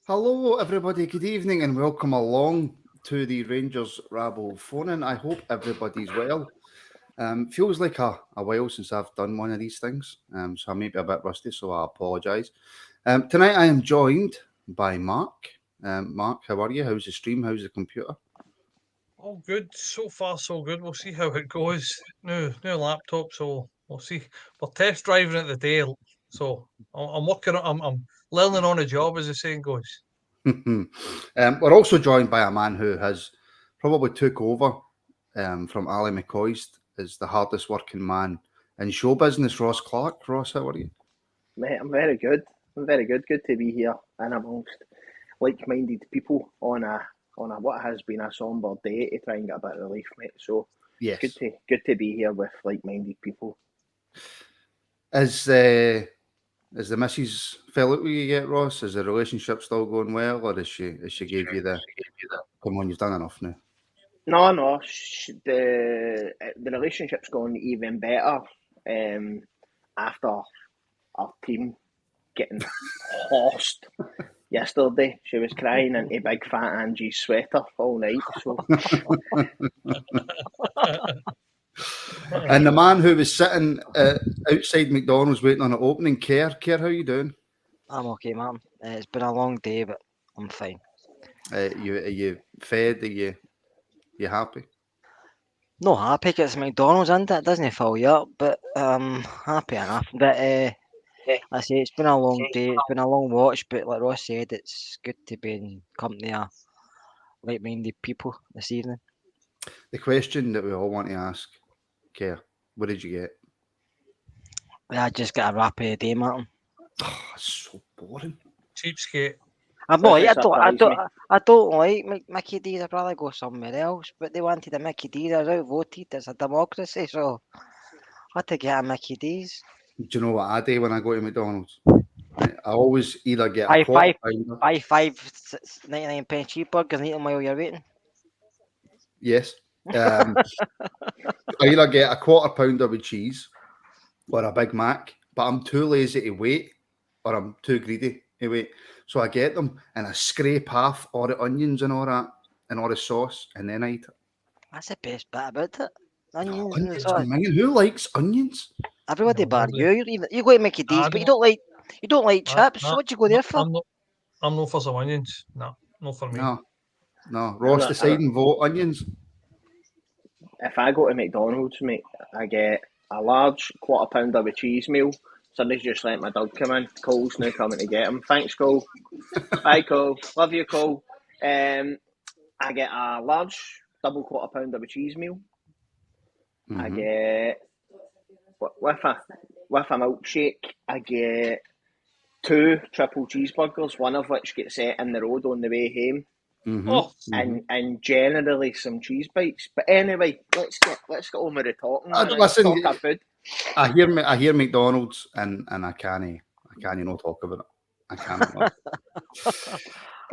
Hello, everybody. Good evening, and welcome along to the Rangers Rabble phone-in. I hope everybody's well. Feels like a while since I've done one of these things, so I may be a bit rusty, so I apologise. Tonight I am joined by Mark. Mark, how are you? How's the stream? How's the computer? All good. So far, so good. We'll see how it goes. New laptop, so we'll see. We're test driving it the day, so I'm working. I'm learning on the job, as the saying goes. We're also joined by a man who has probably took over from Ali McCoist as the hardest working man in show business. Ross Clark. Ross, how are you? Mate, I'm very good. I'm very good. Good to be here and amongst like-minded people on a what has been a somber day to try and get a bit of relief, mate. So it's Yes. good to be here with like-minded people. Is the missus fell out with you yet, Ross? Is the relationship still going well, or is she gave you the come on, you've done enough now? No, the relationship's gone even better after our team getting horsed yesterday. She was crying into big fat Angie's sweater all night. So And the man who was sitting outside McDonald's waiting on an opening, Care, how you doing? I'm okay, man. It's been a long day, but I'm fine. Are you fed? Are you happy? No happy 'cause it's McDonald's, isn't it? It doesn't fill you up, but happy enough. But I say it's been a long day. It's been a long watch, but like Ross said, it's good to be in company of like-minded people this evening. The question that we all want to ask, Care, what did you get? I just got a wrap of the day, Martin. Oh, it's so boring. Cheapskate. I'm not. I Doesn't don't. I surprise don't. me. I don't like Mickey D's. I'd rather go somewhere else. But they wanted a Mickey D's. I was outvoted. It's a democracy, so I had to get a Mickey D's. Do you know what I do when I go to McDonald's? Right, I always either get a Buy quarter five, pounder. buy 99 pence cheeseburgers and eat them while you're waiting. Yes. I either get a quarter pounder with cheese or a Big Mac, but I'm too lazy to wait or I'm too greedy to wait. So I get them and I scrape half all the onions and all that and all the sauce and then I eat it. That's the best bit about it. Onions and Onions, sauce. man. Who likes onions? Everybody No, bar nobody. you. You go to Mickey D's, I but don't. you don't like I, chips. I, So what you go there for? I'm no for some onions. No, not for me. No, no. I'm Ross not, I'm decide not, and vote onions. if I go to McDonald's, mate, I get a large quarter pounder with cheese meal. Somebody's just let my dog come in. Cole's now coming to get him. Thanks, Cole. Bye, Cole. Love you, Cole. I get a large double quarter pounder with cheese meal. I Mhm. get with a milkshake. I get two triple cheeseburgers, one of which gets set in the road on the way home, Mhm. Oh, Mhm. and generally some cheese bites. But anyway, let's get on with the talking, man. Let's Listen, talk our food. I hear McDonald's and I can't not talk about it. I cannot.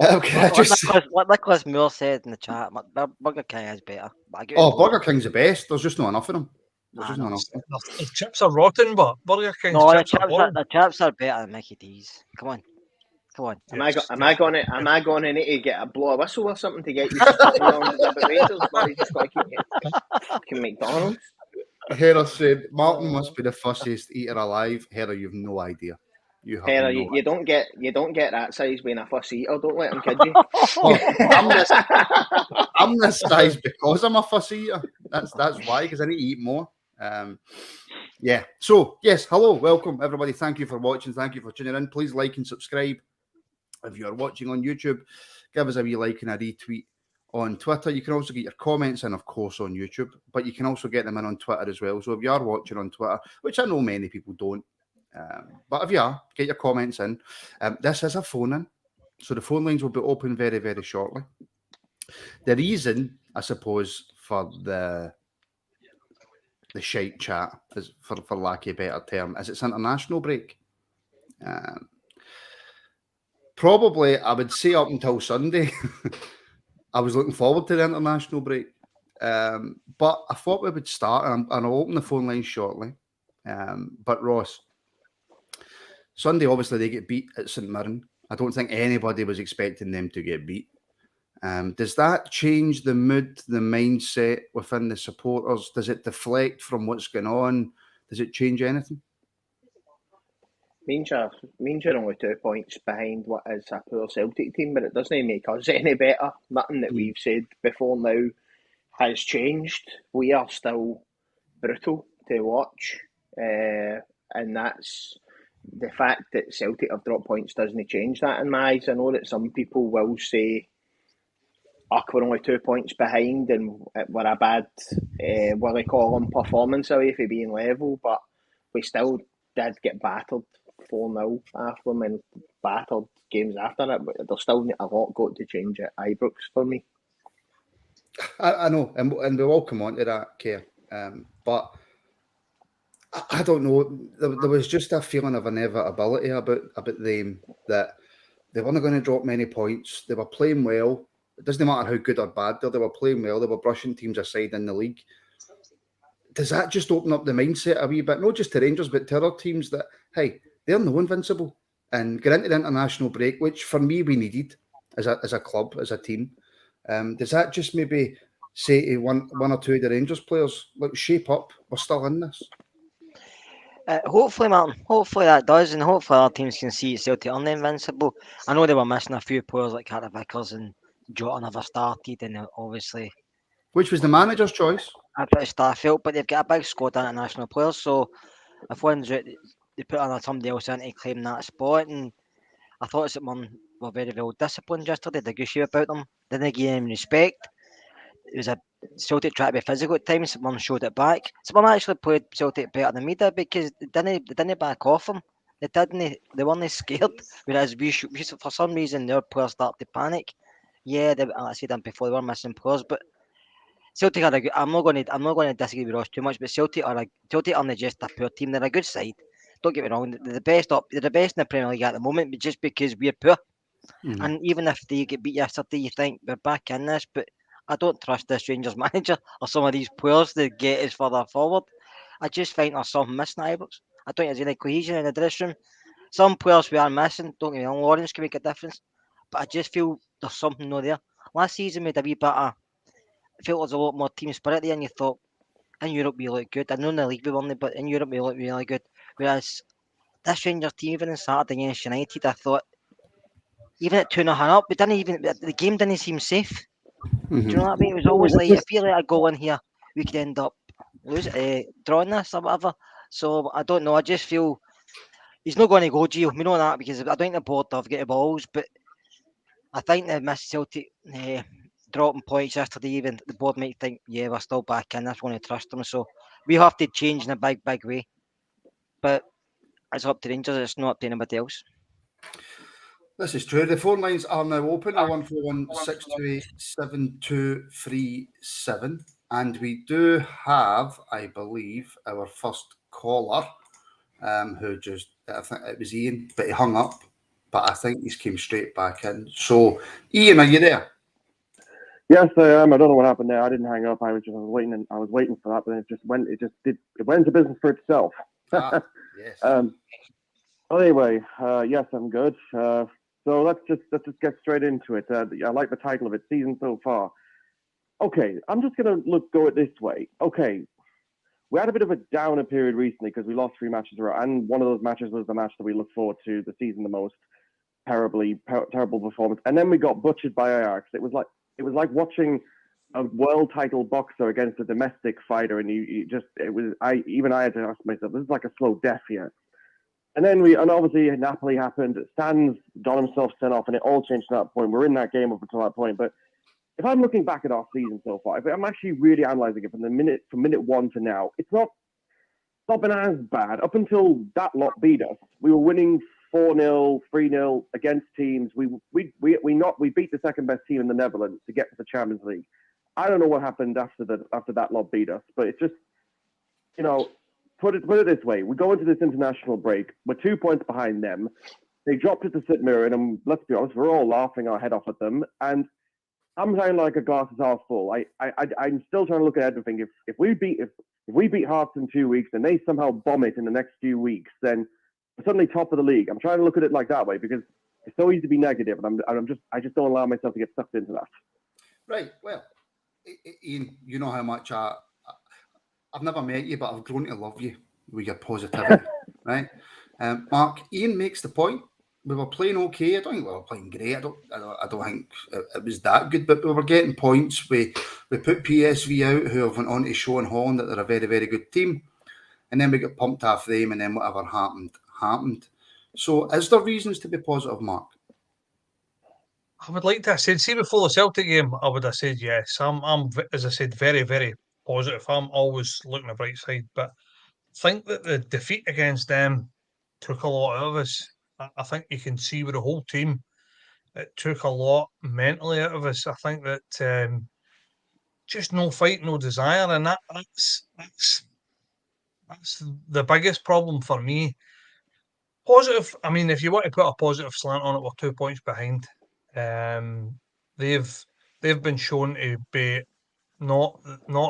Okay, I just What Nicholas Moore said in the chat, Burger King is better. But I get oh, both. Burger King's the best. There's just not enough of them. There's I just not know. enough. the chips are rotten, but Burger King's No, chips are horrible. the chips are better than Mickey D's. Come on. Yes, Am I yes. gonna need to get a blow a whistle or something to get you to stop me on about Rangers? But you just gotta keep me fucking McDonald's. Heather said Martin Uh, must be the fussiest eater alive. Heather, you've no idea. You have Heather, no you don't get that size being a fussy eater. Don't let him kid you. idea. Oh, I'm this size because I'm a fussy eater. That's why, because I need to eat more. Yeah. So yes, hello, welcome everybody. Thank you for watching. Thank you for tuning in. Please like and subscribe. If you are watching on YouTube, give us a wee like and a retweet on Twitter. You can also get your comments in, of course, on YouTube, but you can also get them in on Twitter as well. So if you are watching on Twitter, which I know many people don't, but if you are, get your comments in. This is a phone in, so the phone lines will be open very, very shortly. The reason, I suppose, for the shite chat, is for lack of a better term, is it's international break. Um, Probably, I would say up until Sunday, I was looking forward to the international break. But I thought we would start, and I'll open the phone line shortly. But Ross, Sunday, obviously, they get beat at St Mirren. I don't think anybody was expecting them to get beat. Does that change the mood, the mindset within the supporters? Does it deflect from what's going on? Does it change anything? Means you're only 2 points behind what is a poor Celtic team, but it doesn't make us any better. Nothing that we've said before now has changed. We are still brutal to watch, and that's the fact that Celtic have dropped points doesn't change that in my eyes. I know that some people will say, we're only 2 points behind and we're a bad, what they call them, performance away for being level, but we still did get battered 4-0 after them and battered games after that, but there's still a lot got to change at Ibrox for me. I know, and we'll all come on to that, Kerr. But I don't know. There was just a feeling of inevitability about them, that they weren't going to drop many points. They were playing well. It doesn't matter how good or bad they were playing well. They were brushing teams aside in the league. Does that just open up the mindset a wee bit, not just to Rangers, but to other teams that, hey, they're no invincible, and get into the international break, which for me we needed as a club, as a team. Does that just maybe say to one or two of the Rangers players, look, shape up, we're still in this? Hopefully, Martin. Hopefully that does, and hopefully our teams can see Celtic aren't invincible. I know they were missing a few players like Carter Vickers and Jota never started, and obviously Which was the manager's choice. a bit of Starfield, but they've got a big squad of international players. So if one's out, they put on somebody else in to claim that spot. And I thought someone were very well disciplined yesterday. The Gushy about them, didn't give him respect. It was a Celtic trying to be physical at times. Someone showed it back. Someone actually played Celtic better than me did because they didn't back off them. They weren't scared. Whereas we for some reason their players started to panic. Yeah, like I said before, they were missing players, but Celtic are a good. I'm not going to disagree with Ross too much, but Celtic aren't just a poor team. They're a good side. Don't get me wrong. They're the best They're the best in the Premier League at the moment, but just because we're poor. Mm-hmm. And even if they get beat yesterday, you think we're back in this. But I don't trust this Rangers manager or some of these players to get us further forward. I just find there's something missing at Ibrox. I don't think there's any cohesion in the dressing room. Some players we are missing. Don't get me wrong, Lawrence can make a difference, but I just feel there's something not there. Last season we had a wee bit of. I felt there's a lot more team spirit there, and you thought in Europe we look good. I know in the league we weren't, but in Europe we look really good. Whereas this Rangers team, even in Saturday against United, I thought even at 2-0 up, the game didn't seem safe. Mm-hmm. Do you know what I mean? It was always like I feel like a goal in here, we could end up drawing this or whatever. So I don't know. I just feel he's not going to go, Gio. We know that because I don't think the board have got the balls, but I think they missed Celtic dropping points yesterday. Even the board might think, yeah, we're still back in. That's going to trust them. So we have to change in a big way. But it's up to Rangers. It's not up to anybody else. This is true. The phone lines are now open. 01416287237. And we do have, I believe, our first caller, who just, I think it was Ian, but he hung up. But I think he's came straight back in. So, Ian, are you there? Yes, I am. I don't know what happened there. I didn't hang up. I was waiting for that, but it went into business for itself. Yes. Anyway, yes, I'm good. So let's just get straight into it. I like the title of it, season so far. Okay, I'm just gonna go it this way. Okay, we had a bit of a downer period recently because we lost 3 matches in a row, and one of those matches was the match that we look forward to the season the most. Terrible performance, and then we got butchered by Ajax. It was like watching a world title boxer against a domestic fighter, and I had to ask myself, this is like a slow death here. And then obviously Napoli happened. Stan's got himself sent off, and it all changed at that point. We're in that game up until that point. But if I'm looking back at our season so far, if I'm actually really analysing it from minute 1 to now, it's not been as bad. Up until that lot beat us, we were winning 4-0, 3-0 against teams. We beat the second best team in the Netherlands to get to the Champions League. I don't know what happened after that lot beat us, but it's just, put it this way: we go into this international break, we're 2 points behind them. They dropped it to St Mirren, and let's be honest, we're all laughing our head off at them. And I'm saying like a glass is half full. I'm still trying to look ahead and think if we beat Hearts in 2 weeks and they somehow bomb it in the next few weeks, then we're suddenly top of the league. I'm trying to look at it like that way because It's so easy to be negative, and I just don't allow myself to get sucked into that. Right. Well, Ian, you know how much I've never met you, but I've grown to love you with your positivity, right? Mark, Ian makes the point. We were playing okay. I don't think we were playing great. I don't think it was that good, but we were getting points. We put PSV out, who have went on to show in Holland that they're a very, very good team. And then we got pumped off them, and then whatever happened. So is there reasons to be positive, Mark? I would like to have said, see, before the Celtic game, I would have said yes. I'm as I said, very, very positive. I'm always looking the bright side, but I think that the defeat against them took a lot out of us. I think you can see with the whole team, it took a lot mentally out of us. I think that just no fight, no desire, and that's the biggest problem for me. Positive. I mean, if you want to put a positive slant on it, we're 2 points behind. They've been shown to be not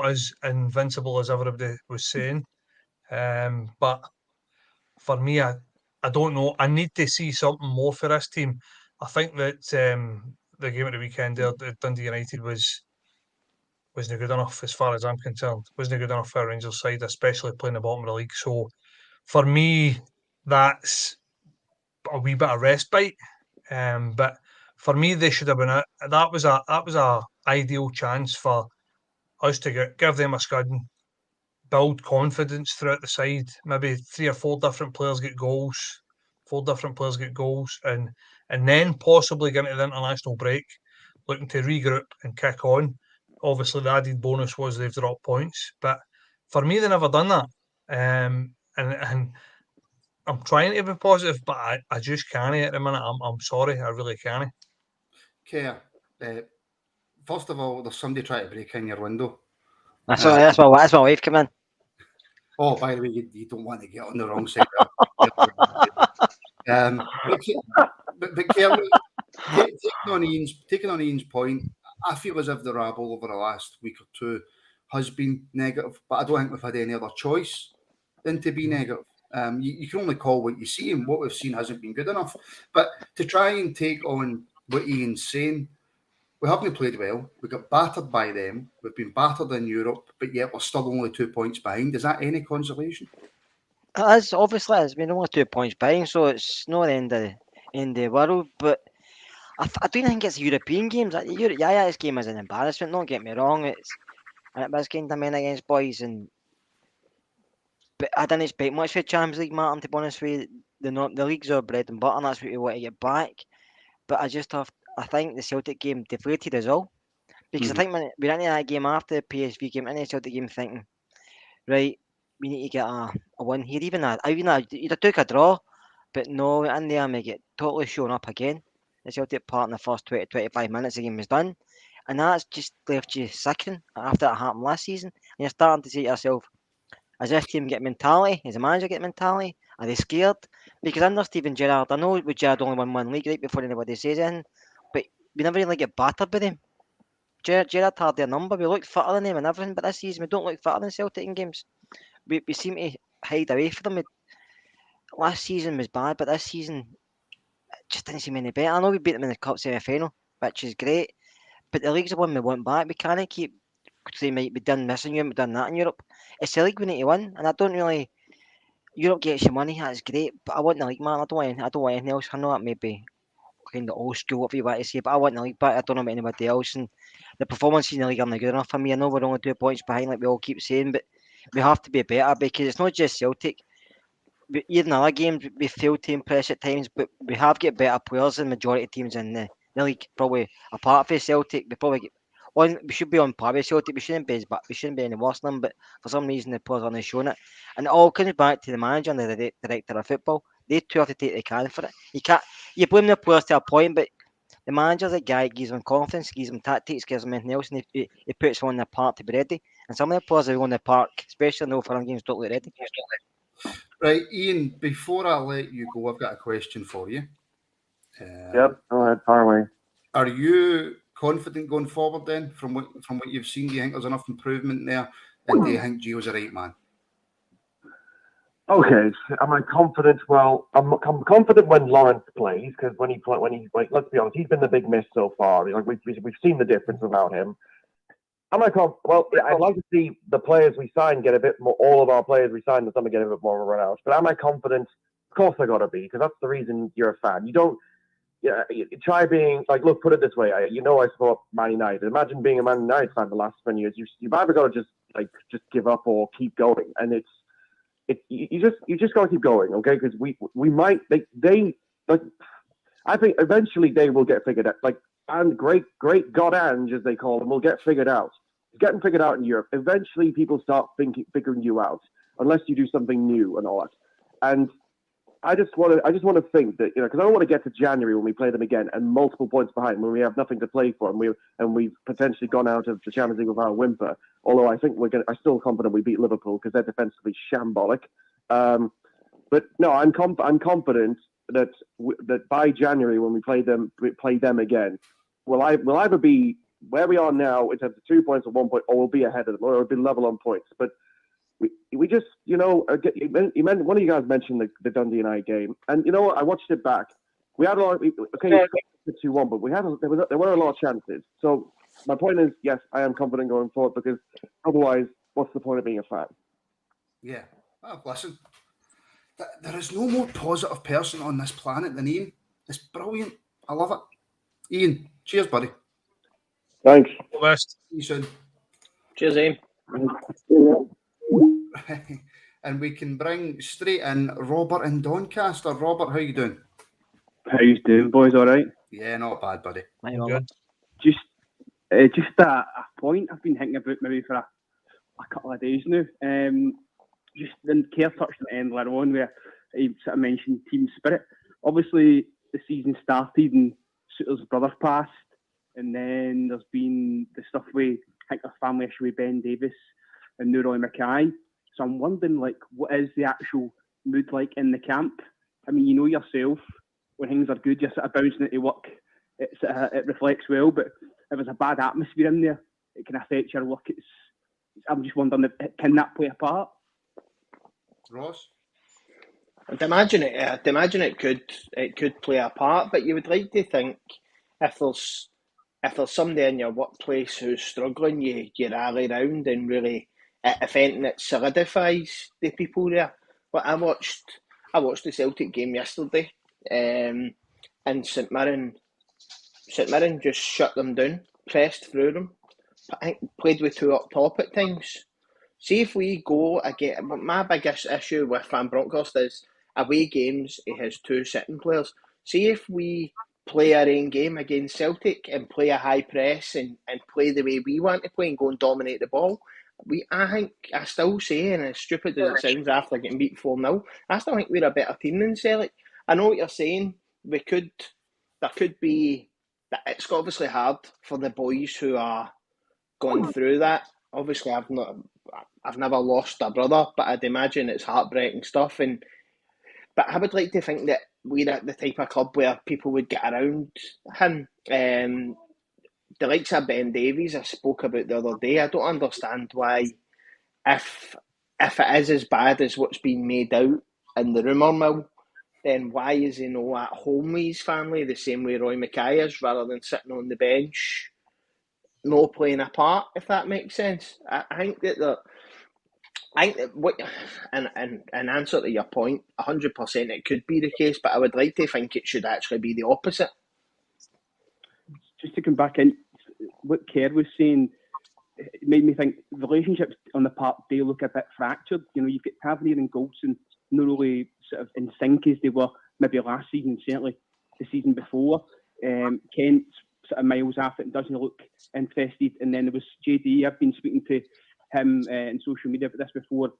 as invincible as everybody was saying. But for me, I don't know. I need to see something more for this team. I think that the game at the weekend there, Dundee United wasn't good enough as far as I'm concerned. Wasn't good enough for a Rangers side, especially playing the bottom of the league. So for me, that's a wee bit of respite. But for me, they should have been that was a ideal chance for us to give them a scudding, build confidence throughout the side. Maybe 3 or 4 different players get goals, 4 different players get goals, and then possibly get into the international break, looking to regroup and kick on. Obviously, the added bonus was they've dropped points, but for me, they never done that. And I'm trying to be positive, but I just can't at the minute. I'm sorry, I really can't. Care. First of all, there's somebody trying to break in your window. That's my wife come in. Oh, by the way, you don't want to get on the wrong side. But Kelly, taking on Ian's point, I feel as if the rabble over the last week or two has been negative, but I don't think we've had any other choice than to be negative. You can only call what you see, and what we've seen hasn't been good enough. But to try and take on what Ian's saying, we haven't played well. We got battered by them. We've been battered in Europe, but yet we're still only 2 points behind. Is that any consolation? As obviously it's been only 2 points behind, so it's not the end of the world. But I don't think it's European games. This game is an embarrassment. Don't get me wrong. It was kind of men against boys, but I didn't expect much for Champions League, Martin. To be honest with you, the league's our bread and butter, and that's what we want to get back. But I think the Celtic game deflated us all, because I think when we went into that game after the PSV game, into the Celtic game thinking, right, we need to get a win here. Even you'd have took a draw, but no, in there we get totally shown up again. The Celtic part in the first 20-25 minutes, the game was done, and that's just left you sickening after that happened last season. And you're starting to say to yourself, does this team get mentality? Does the manager get mentality? Are they scared? Because under Steven Gerrard, I know with Gerrard only won one league right before anybody says anything, but we never really get battered by them. Gerrard had their number. We looked fitter than them and everything, but this season we don't look fitter than Celtic in games. We seem to hide away from them. Last season was bad, but this season it just didn't seem any better. I know we beat them in the cup semi-final, which is great, but the league's the one we want back. We can't keep saying we done missing you, we done that in Europe. It's the league we need to win, and I don't really. Europe gets you money, that's great, but I want the league, man. I don't want anything else. I know that may be kind of old school, whatever you want to say, but I want the league back. I don't know about anybody else, and the performances in the league aren't good enough for me. I know we're only 2 points behind, like we all keep saying, but we have to be better, because it's not just Celtic. Even other games, we fail to impress at times, but we have got better players than the majority of teams in the league. Probably apart from Celtic, we should be on par with Celtic. We shouldn't be any worse than them, but for some reason the players aren't showing it. And it all comes back to the manager and the director of football. They two have to take the can for it. You blame the players to a point, but the manager's a guy, gives them confidence, gives them tactics, gives them anything else, and he puts them on the park to be ready. And some of the players are on the park, especially in the foreign games, don't look ready. Right, Ian, before I let you go, I've got a question for you. Yep, go ahead, far away. Are you confident going forward then, from what you've seen? Do you think there's enough improvement there? And do you think Gio's the right man? Okay, am I confident? Well, I'm confident when Lawrence plays because when he let's be honest, he's been the big miss so far. Like we've seen the difference without him. Am I confident? Well, yeah, I'd like to see the players we sign get a bit more. All of our players we sign, the summer get a bit more of a run out. But am I confident? Of course, I gotta be because that's the reason you're a fan. You don't. Yeah, you try being like. Look, put it this way. I support Man United. Imagine being a Man United fan the last 20 years. You've either got to just give up or keep going, and you just gotta keep going, okay? Because we might they like I think eventually they will get figured out. Like and great God Ange as they call them will get figured out. It's getting figured out in Europe. Eventually people start figuring you out unless you do something new and all that. And I just want to think that because I don't want to get to January when we play them again and multiple points behind when we have nothing to play for and we've potentially gone out of the Champions League without a whimper. Although I think I'm still confident we beat Liverpool because they're defensively shambolic. But no, I'm confident that by January when we play them again, we'll either be where we are now in terms of 2 points or 1 point, or we'll be ahead of them, or we'll be level on points. But we just, one of you guys mentioned the Dundee United game, and you know what? I watched it back. We had a lot. Okay, 2-1, but there were a lot of chances. So my point is, yes, I am confident going forward because otherwise, what's the point of being a fan? Yeah. Oh, listen, there is no more positive person on this planet than Ian. It's brilliant. I love it. Ian, cheers, buddy. Thanks. All the best. See you soon. Cheers, Ian. And we can bring straight in Robert in Doncaster. Robert, how you doing? How you doing, boys? All right? Yeah, not bad, buddy. Good. Just a point I've been thinking about maybe for a couple of days now. Just then Kerr touched on the end later on where he sort of mentioned team spirit. Obviously, the season started and Suter's brother passed, and then there's been the stuff with the family issue with Ben Davis and now Roy Mackay. So I'm wondering, what is the actual mood like in the camp? I mean, you know yourself, when things are good, you're sort of bouncing into work. It reflects well, but if there's a bad atmosphere in there, it can affect your work. I'm just wondering, can that play a part? Ross? I'd imagine it could play a part, but you would like to think if there's somebody in your workplace who's struggling, you rally round and really, if anything, it solidifies the people there. But I watched the Celtic game yesterday, and St Mirren just shut them down, pressed through them. I think played with two up top at times. See if we go again. My biggest issue with Van Bronckhorst is away games. He has two sitting players. See if we play our own game against Celtic and play a high press and play the way we want to play and go and dominate the ball. I still say, and as stupid as it sounds after getting beat 4-0, I still think we're a better team than Celtic. I know what you're saying. There could be. It's obviously hard for the boys who are going through that. Obviously, I've never lost a brother, but I'd imagine it's heartbreaking stuff. But I would like to think that we're at the type of club where people would get around him. The likes of Ben Davies, I spoke about the other day. I don't understand why, if it is as bad as what's been made out in the rumour mill, then why is he not at home with his family the same way Roy Mackay is, rather than sitting on the bench, not playing a part, if that makes sense? I think that in answer to your point, 100% it could be the case, but I would like to think it should actually be the opposite. Just to come back in, what Kerr was saying, it made me think relationships on the park, they look a bit fractured. You've got Tavernier and Goldson not really sort of in sync as they were maybe last season, certainly the season before. Kent sort of miles off it and doesn't look interested. And then there was JD. I've been speaking to him in social media about this before.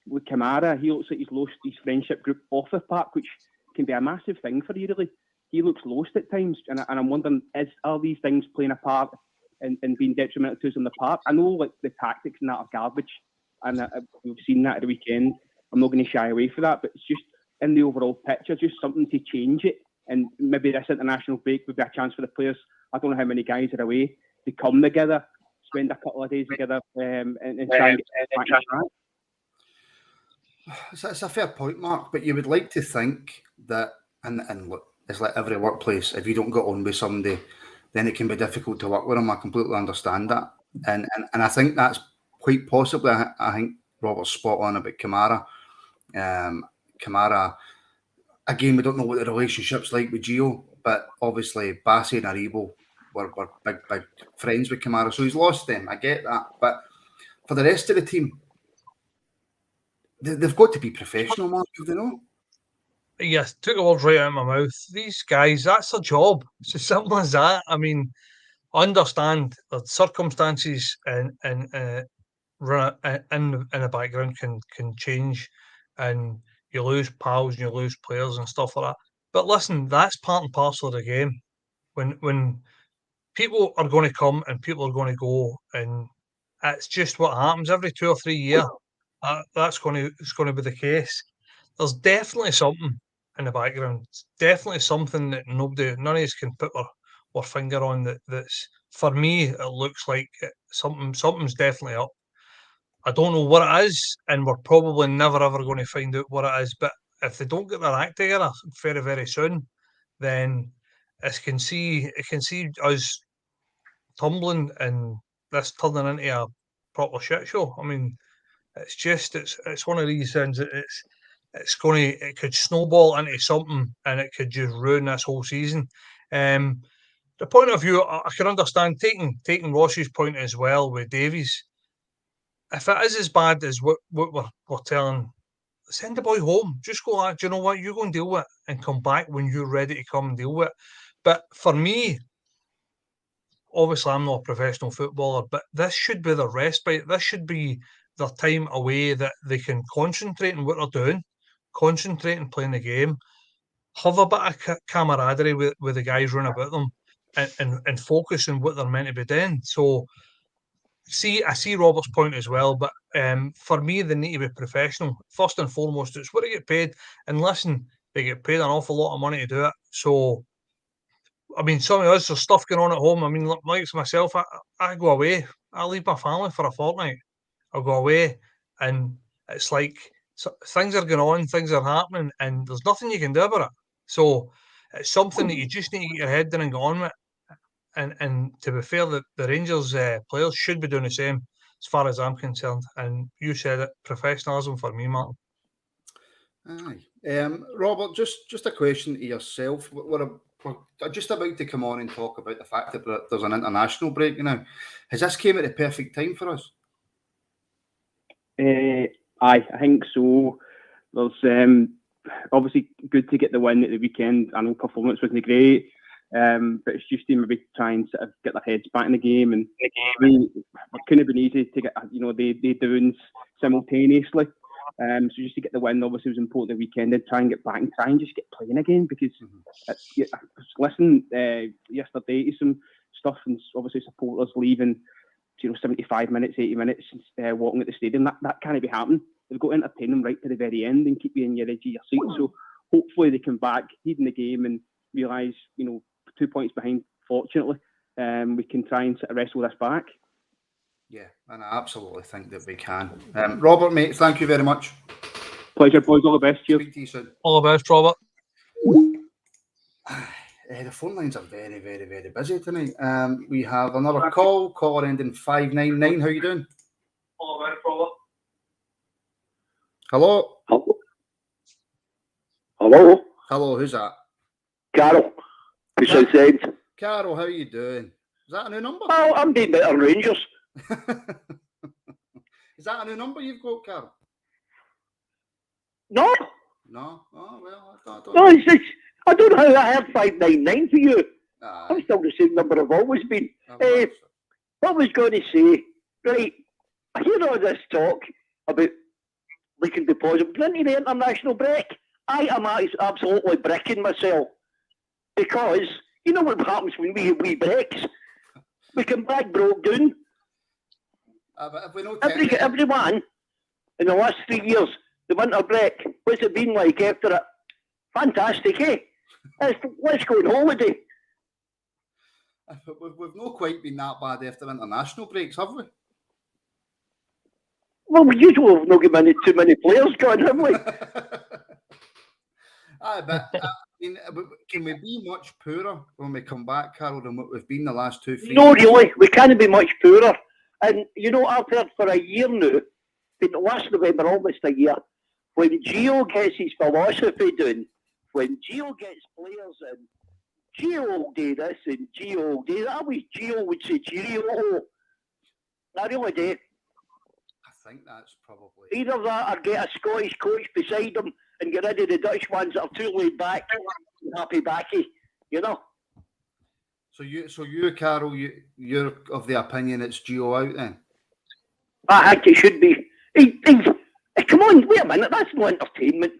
With Kamara, he looks like he's lost his friendship group off the park, which can be a massive thing for you, really. He looks lost at times, and I'm wondering, are these things playing a part in being detrimental to us on the park? I know the tactics and that are garbage, and we've seen that at the weekend. I'm not going to shy away from that, but it's just in the overall picture, just something to change it. And maybe this international break would be a chance for the players. I don't know how many guys are away to come together, spend a couple of days together, and try and get back on track. It's a fair point, Mark, but you would like to think that, and look, it's like every workplace, if you don't get on with somebody, then it can be difficult to work with them. I completely understand that. And I think that's quite possibly, I think Robert's spot on about Kamara. Kamara, again, we don't know what the relationship's like with Gio, but obviously Bassi and Aribo were big friends with Kamara, so he's lost them. I get that. But for the rest of the team, they've got to be professional, Mark, have they not? Yes, took the words right out of my mouth. These guys, that's their job. It's as simple as that. I mean, I understand the circumstances and in the background can change, and you lose pals and you lose players and stuff like that. But listen, that's part and parcel of the game. When people are going to come and people are going to go, and it's just what happens every 2 or 3 years. It's going to be the case. There's definitely something in the background. It's definitely something that none of us can put our finger on. That's, for me, it looks like something's definitely up. I don't know what it is, and we're probably never ever going to find out what it is. But if they don't get their act together very, very soon, then it can see us tumbling and this turning into a proper shit show. I mean, it's one of these things that it could snowball into something and it could just ruin this whole season. The point of view, I can understand taking Ross's point as well with Davies. If it is as bad as what we're telling, send the boy home. Just go, do you know what? You go and deal with it and come back when you're ready to come and deal with it. But for me, obviously, I'm not a professional footballer, but this should be their respite. This should be their time away that they can concentrate on what they're doing, concentrate on playing the game, have a bit of camaraderie with the guys running about them, and focus on what they're meant to be doing. So, I see Robert's point as well, but for me, they need to be professional. First and foremost, it's what they get paid. And listen, they get paid an awful lot of money to do it. So, I mean, some of us, there's stuff going on at home. I mean, like myself, I go away. I leave my family for a fortnight. I'll go away, and it's like things are going on, things are happening, and there's nothing you can do about it. So it's something that you just need to get your head down and go on with. And to be fair, the Rangers players should be doing the same, as far as I'm concerned. And you said it, professionalism for me, Martin. Aye. Robert, just a question to yourself. We're just about to come on and talk about the fact that there's an international break now. Has this came at the perfect time for us? Aye, I think so. There's obviously good to get the win at the weekend. I know performance wasn't great, but it's just to maybe try and sort of get their heads back in the game. And it couldn't have been easy to get they doing simultaneously. So just to get the win, obviously, was important the weekend, and try and get back and try and just get playing again, because I was listening yesterday to some stuff, and obviously supporters leaving 75 minutes, 80 minutes walking at the stadium. That can't be happening. They've got to entertain them right to the very end and keep you in your edge of your seat. So hopefully they come back, heed in the game, and realise, 2 points behind, fortunately, we can try and sort of wrestle this back. Yeah, and I absolutely think that we can. Robert, mate, thank you very much. Pleasure, boys. All the best. Cheers. Speak to you soon. All the best, Robert. The phone lines are very, very, very busy tonight. We have another caller ending 599. How are you doing? All the best, Robert. Hello? Hello? Hello, who's that? Carol. Who's outside? Carol, how are you doing? Is that a new number? Oh, I'm doing better than Rangers. Is that a new number you've got, Carol? No. No? Oh, well, I don't No, know. I don't know how I have 599 for you. Aye. I'm still the same number I've always been. Well, What I was going to say, right, I hear all this talk about leaking deposit into the international break. I am absolutely bricking myself, because you know what happens when we have wee breaks? We come back broke down. but if we know Everyone in the last 3 years, the winter break, what's it been like after it? Fantastic, eh? Let's go on holiday. We've not quite been that bad after international breaks, have we? Well, we usually have not got too many players going, have we? Aye, but I mean, can we be much poorer when we come back, Carol, than what we've been the last 2-3 No, years? really, we can't be much poorer. And you know, I've heard for a year now, been last November, almost a year, when Gio gets his philosophy done, when Gio gets players in, Gio will do this and Gio will do that. I wish Gio would say Gio. I really do. I think that's probably... Either that or get a Scottish coach beside him and get rid of the Dutch ones that are too laid back and happy backy, you know. So you, Carol, you're of the opinion it's Gio out then? I think it should be. Come on, wait a minute, that's no entertainment.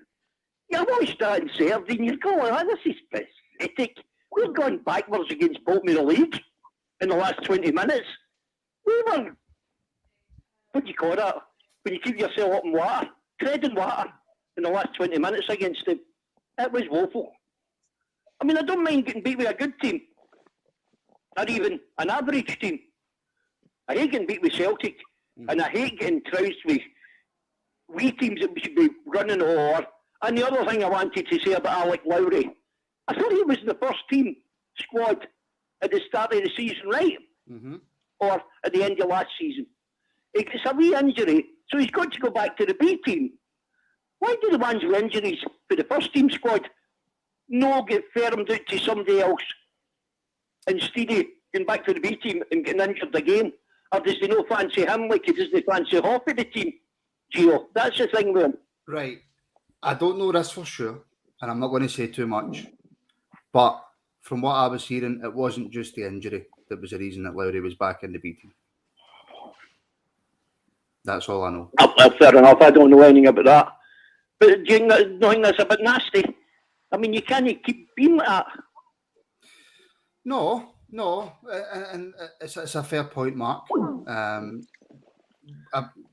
You watched that in Saturday and you're going, this is pathetic. We've gone backwards against bottom of the league in the last 20 minutes. We were, what do you call that? When you keep yourself up in water, treading water in the last 20 minutes against them. It was woeful. I mean, I don't mind getting beat with a good team, or even an average team. I hate getting beat with Celtic, and I hate getting trounced with wee teams that we should be running over. And the other thing I wanted to say about Alec Lowry, I thought he was in the first team squad at the start of the season, right? Mm-hmm. Or at the end of last season. He gets a wee injury, so he's got to go back to the B team. Why do the ones with injuries for the first team squad no get firmed out to somebody else instead of going back to the B team and getting injured again? Or does they no fancy him like he doesn't fancy half of the team? Gio, that's the thing with him. Right. I don't know this for sure, and I'm not going to say too much. But from what I was hearing, it wasn't just the injury that was the reason that Lowry was back in the B team. That's all I know. Fair enough, I don't know anything about that. But do you think that's a bit nasty? I mean, you can't keep being like that. No, and it's a fair point, Mark.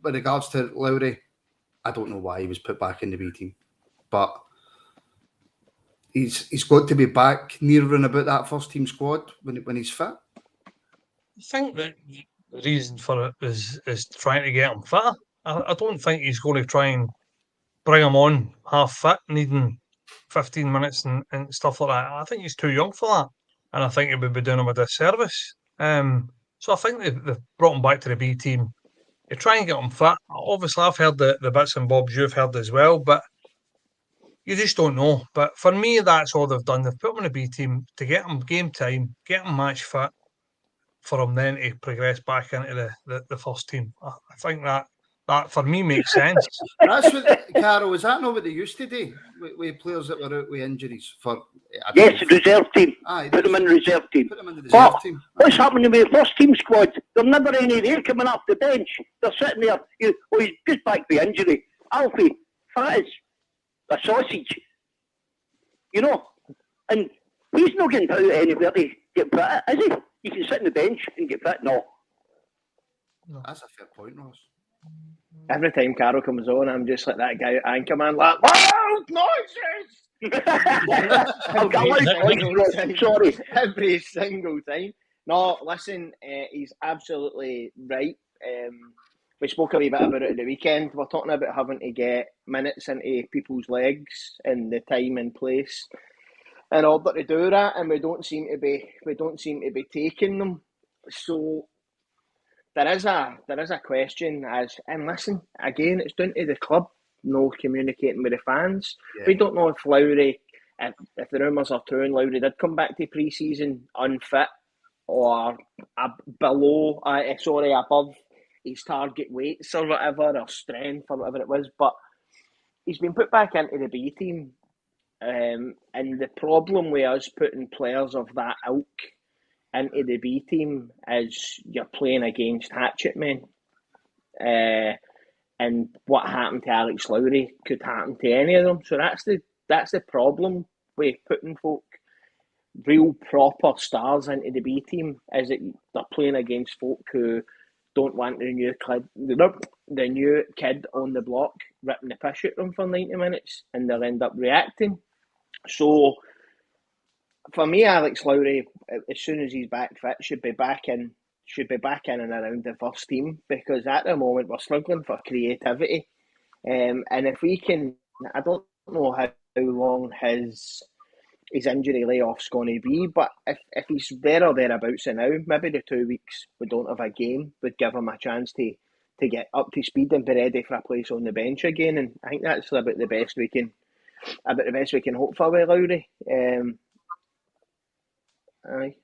With regards to Lowry, I don't know why he was put back in the B team, but he's got to be back near and about that first team squad when he's fit. I think that the reason for it is trying to get him fit. I don't think he's going to try and bring him on half fit, needing 15 minutes and stuff like that. I think he's too young for that, and I think it would be doing him a disservice. So I think they've brought him back to the B team to try and get him fit. Obviously, I've heard the bits and bobs you've heard as well, but you just don't know. But for me, that's all they've done. They've put him in the B team to get him game time, get him match fit, for him then to progress back into the first team. I think that for me makes sense. That's what, Carol, is that not what they used to do with players that were out with injuries? Yes, reserve team. Aye, put them in reserve team. Put them in the reserve team. What's happening with the first team squad? There's never any there coming off the bench. They're sitting there. He's just back with injury. Alfie, fat as a sausage. You know? And he's not getting put out anywhere to get fit, is he? He can sit on the bench and get fit. No. That's a fair point, Ross. Every time Carol comes on, I'm just like that guy at Anchorman, like, loud noises! I've got loud voice, sorry. Every single time. No, listen, he's absolutely right. We spoke a wee bit about it at the weekend. We're talking about having to get minutes into people's legs and the time and place in order to do that, and we don't seem to be taking them. So there is a question as, and listen, again, it's down to the club no communicating with the fans. Yeah. We don't know if Lowry, if the rumours are true and Lowry did come back to pre-season unfit or above his target weights or whatever, or strength or whatever it was, but he's been put back into the B team. And the problem with us putting players of that ilk into the B team is you're playing against hatchet men. And what happened to Alex Lowry could happen to any of them. So that's the problem with putting folk, real proper stars into the B team, is that they're playing against folk who don't want the new kid on the block ripping the piss at them for 90 minutes, and they'll end up reacting. So for me, Alex Lowry, as soon as he's back fit, should be back in should be back in and around the first team, because at the moment we're struggling for creativity. And if we can, I don't know how long his injury layoff's going to be, but if he's there or thereabouts now, maybe the 2 weeks we don't have a game would give him a chance to get up to speed and be ready for a place on the bench again. And I think that's about the best we can hope for with Lowry. Aye.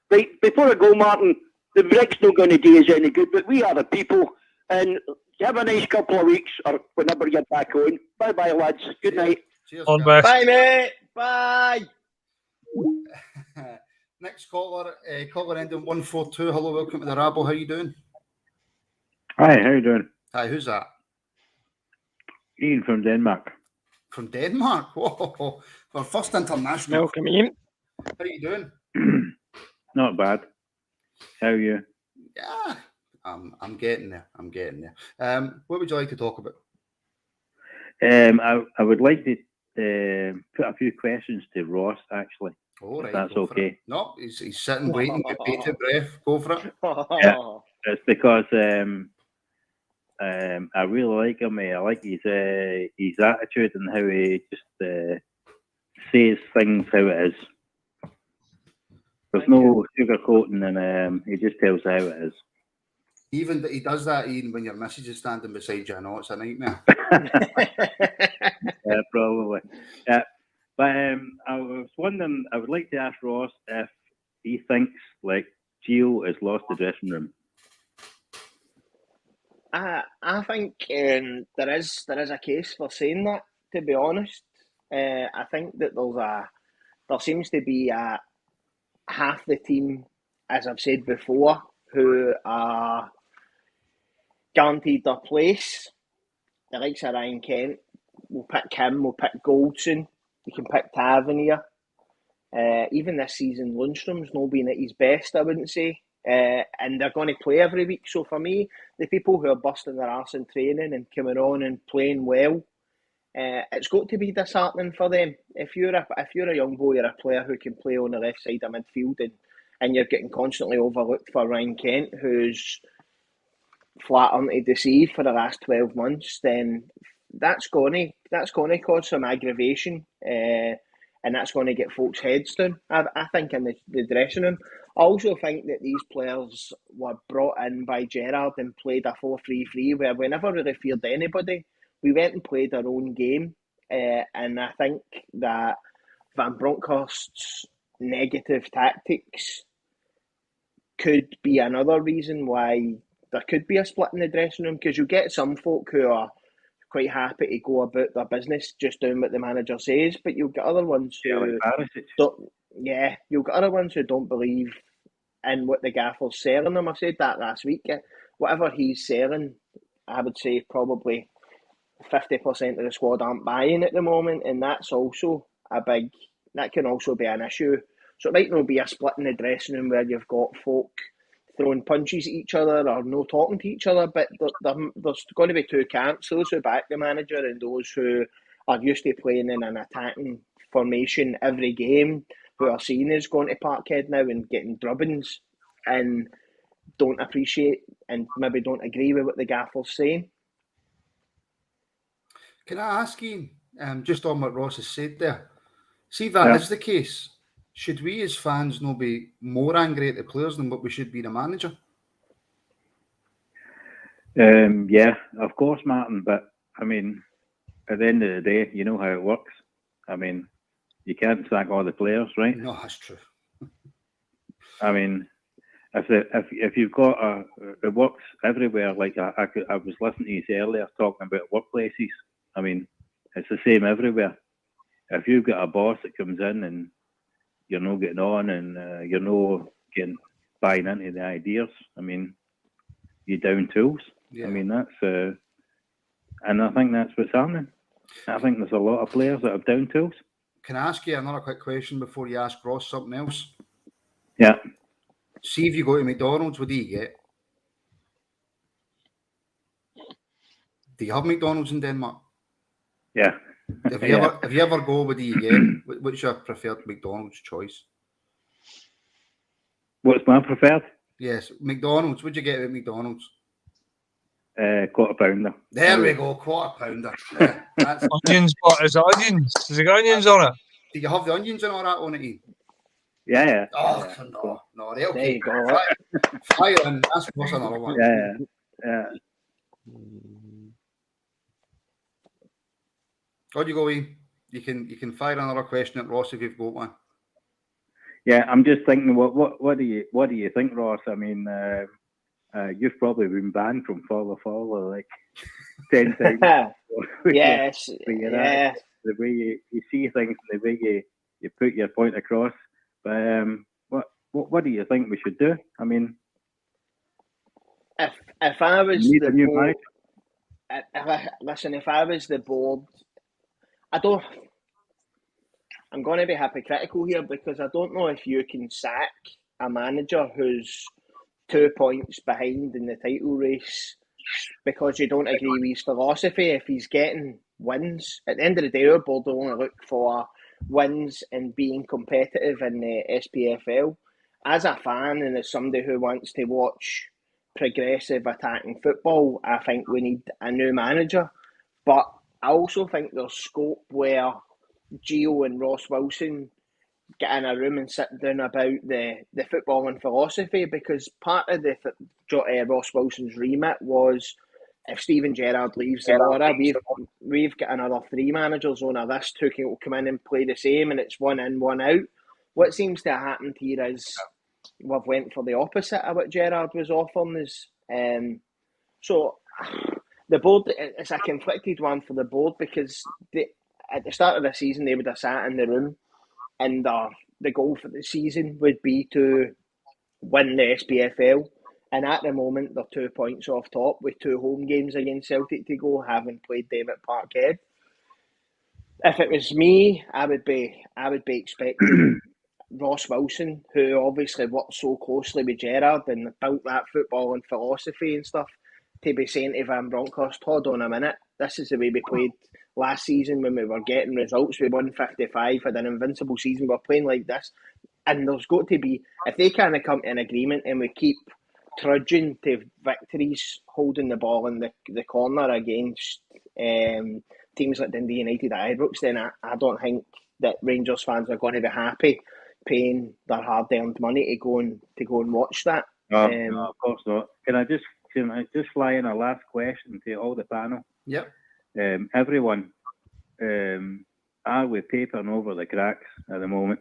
Right, before I go, Martin, the break's not going to do us any good, but we are the people, and have a nice couple of weeks, or whenever you're back on. Bye-bye, lads. Good night. Cheers, On guys. best. Bye, mate. Bye. Next caller, caller ending 142. Hello, welcome to the Rabble. How you doing? Hi, how you doing? Hi, who's that? Ian from Denmark. From Denmark? Whoa, our first international. Welcome, Ian. How are you doing? Not bad. How are you? Yeah, I'm getting there. I'm getting there. What would you like to talk about? I would like to put a few questions to Ross, actually. All right, If that's go for okay. it. No, he's sitting waiting with bated breath. Go for it. Yeah. It's because I really like him. I like his attitude and how he just says things how it is. There's no sugarcoating, and he just tells how it is. Even that he does that, Ian, when your missus is standing beside you. I know it's a nightmare. Yeah, probably. Yeah. But I was wondering, I would like to ask Ross if he thinks like Gio has lost the dressing room. I think there is a case for saying that, to be honest. I think that there seems to be half the team, as I've said before, who are guaranteed their place. The likes of Ryan Kent, we'll pick him, we'll pick Goldson, we can pick Tavernier. Even this season, Lundstrom's not been at his best, I wouldn't say. And they're going to play every week. So for me, the people who are busting their arse in training and coming on and playing well, it's got to be disheartening for them. If you're a young boy or a player who can play on the left side of midfield and you're getting constantly overlooked for Ryan Kent, who's flat on to deceive for the last 12 months, then that's going to cause some aggravation. And that's going to get folks' heads down, I think, in the dressing room. I also think that these players were brought in by Gerrard and played a 4-3-3 where we never really feared anybody. We went and played our own game. And I think that Van Bronckhorst's negative tactics could be another reason why there could be a split in the dressing room, because you get some folk who are quite happy to go about their business just doing what the manager says, but you've got other ones who don't believe in what the gaffer's selling them. I said that last week. Whatever he's selling, I would say probably 50% of the squad aren't buying at the moment, and that's also that can also be an issue. So it might not be a split in the dressing room where you've got folk throwing punches at each other or no talking to each other, but there's going to be two camps: those who back the manager and those who are used to playing in an attacking formation every game, who are seen as going to Parkhead now and getting drubbings and don't appreciate and maybe don't agree with what the gaffer's saying. Can I ask Ian, just on what Ross has said there, see if that is the case, should we as fans not be more angry at the players than what we should be the manager? Yeah, of course, Martin. But I mean, at the end of the day, you know how it works. I mean, you can't sack all the players, right? No, that's true. I mean, if you've got it works everywhere. Like I was listening to you earlier talking about workplaces. I mean, it's the same everywhere. If you've got a boss that comes in and you're not getting on and you're not buying into the ideas, I mean, you're down tools. Yeah. I mean, that's and I think that's what's happening. I think there's a lot of players that have down tools. Can I ask you another quick question before you ask Ross something else? Yeah. See if you go to McDonald's, what do you get? Do you have McDonald's in Denmark? Yeah. If you ever go, what do you get? What's your preferred McDonald's choice? What's my preferred? Yes, McDonald's. What'd you get at McDonald's? Quarter pounder. There we go, quarter pounder. Yeah, that's, Onions, but is it onions? Has it got onions on it? do you have the onions and all that on it, Ian? Yeah. Oh, yeah. no, right, There okay. you go. Fire in, that's what's another one. Yeah. On you go, Ian. You can fire another question at Ross if you've got one. Yeah, I'm just thinking, what do you think, Ross? I mean, you've probably been banned from Follow like 10 times. Yes, Yeah. The way you see things, the way you put your point across. But what do you think we should do? I mean, if I was need the a new board, manager. listen, if I was the board, I'm going to be hypocritical here because I don't know if you can sack a manager who's 2 points behind in the title race because you don't agree with his philosophy. If he's getting wins, at the end of the day, our board will only look for wins and being competitive in the SPFL. As a fan and as somebody who wants to watch progressive attacking football, I think we need a new manager. But I also think there's scope where Gio and Ross Wilson get in a room and sit down about the footballing philosophy, because part of Ross Wilson's remit was if Steven Gerrard leaves tomorrow, we've got another 3 managers on our list who can come in and play the same, and it's one in, one out. What seems to have happened here is we've went for the opposite of what Gerrard was offering us. So the board, it's a conflicted one for the board because at the start of the season they would have sat in the room and the goal for the season would be to win the SPFL. And at the moment, they're 2 points off top with 2 home games against Celtic to go, having played them at Parkhead. If it was me, I would be expecting Ross Wilson, who obviously worked so closely with Gerrard and built that football and philosophy and stuff, to be saying to Van Bronckhorst, hold on a minute, this is the way we played last season when we were getting results. We won 55, had an invincible season, we're playing like this. And there's got to be, if they can't come to an agreement and we keep trudging to victories, holding the ball in the corner against teams like Dundee United at Ibrox, then I don't think that Rangers fans are going to be happy paying their hard-earned money to go and watch that. No, of course not. Can I just fly in a last question to all the panel? Yep. Everyone, are we papering over the cracks at the moment?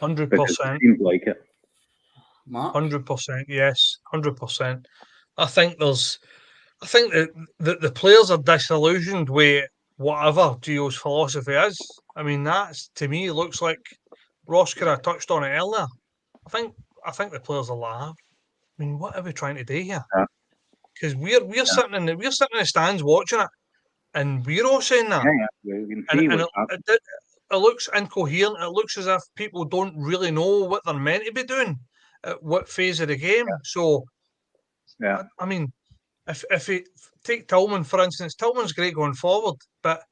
100%. It seems like it. 100%, yes, 100%. I think that the players are disillusioned with whatever Gio's philosophy is. I mean, that's, to me, looks like Ross could have touched on it earlier. I think the players are laughing. I mean, what are we trying to do here? Because we're sitting in the stands watching it, and we're all saying that. Yeah, we can see what's happening. It looks incoherent. It looks as if people don't really know what they're meant to be doing at what phase of the game. So, I mean, if you take Tillman, for instance, Tillman's great going forward, but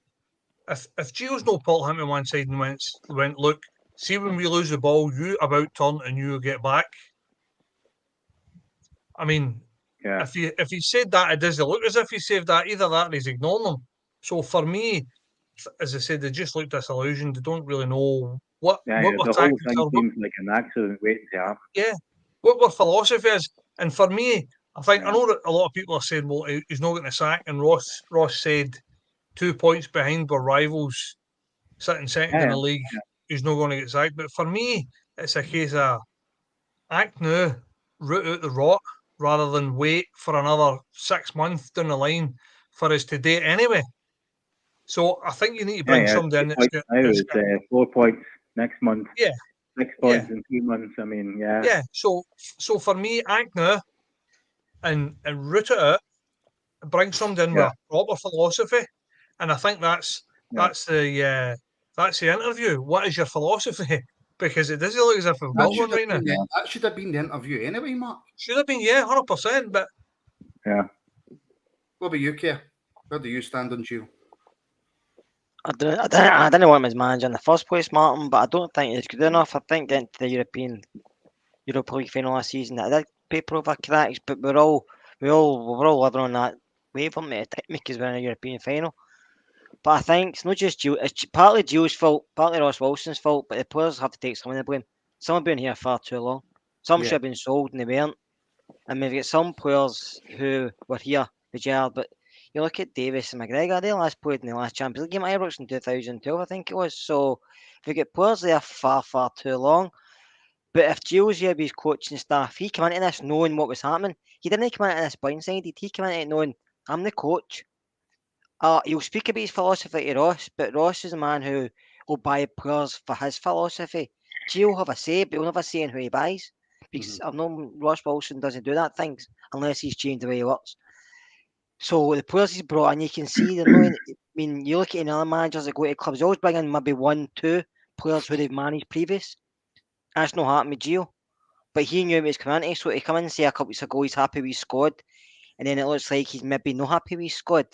if Gio's no pulled him to one side and went, look, see when we lose the ball, you about turn and you get back. I mean, if he said that, it doesn't look as if he saved that. Either that or he's ignoring them. So for me, as I said, they just look disillusioned. They don't really know what the whole thing seems like an accident waiting to happen. Yeah, what their philosophy is. And for me, I know that a lot of people are saying, well, he's not going to sack. And Ross said 2 points behind were rivals sitting second in the league. He's not going to get sacked. But for me, it's a case of act now, root out the rot, rather than wait for another 6 months down the line for us to do it anyway. So I think you need to bring somebody in that's got 4 points next month. Yeah. 6 points in 2 months. I mean, Yeah. So for me, act now and root it out, bring somebody in with a proper philosophy. And I think that's the interview. What is your philosophy? Because it doesn't look as if we've got one right now. That should have been the interview anyway, Mark. Should have been, 100%. But what about you, Keir? Where do you stand on Gio? I didn't want him as manager in the first place, Martin, but I don't think he's good enough. I think getting to the European Europa League final last season. That did paper over cracks, but we're all living on that wave on me because we're in a European final. But I think it's not just Gio. It's partly Gio's fault, partly Ross Wilson's fault. But the players have to take some of the blame. Some have been here far too long. Some should have been sold and they weren't. And we've got some players who were here, but you look at Davis and McGregor, they last played in the last Champions League game at Ibrox in 2012, I think it was. So we get players there far too long. But if Gio's here with his coaching staff, he came into this knowing what was happening. He didn't come into this blindsided. He came into it knowing, I'm the coach. He'll speak about his philosophy to Ross, but Ross is a man who will buy players for his philosophy. Gio will have a say, but he'll never say in who he buys. Because I've known Ross Wilson doesn't do that things unless he's changed the way he works. So the players he's brought in, you can see they're not. I mean, you look at any other managers that go to clubs, they always bring in maybe 1-2 players who they've managed previous. That's not happened with Gio. But he knew it was coming into, so to come in and say a couple weeks ago he's happy with his squad, and then it looks like he's maybe not happy with his squad.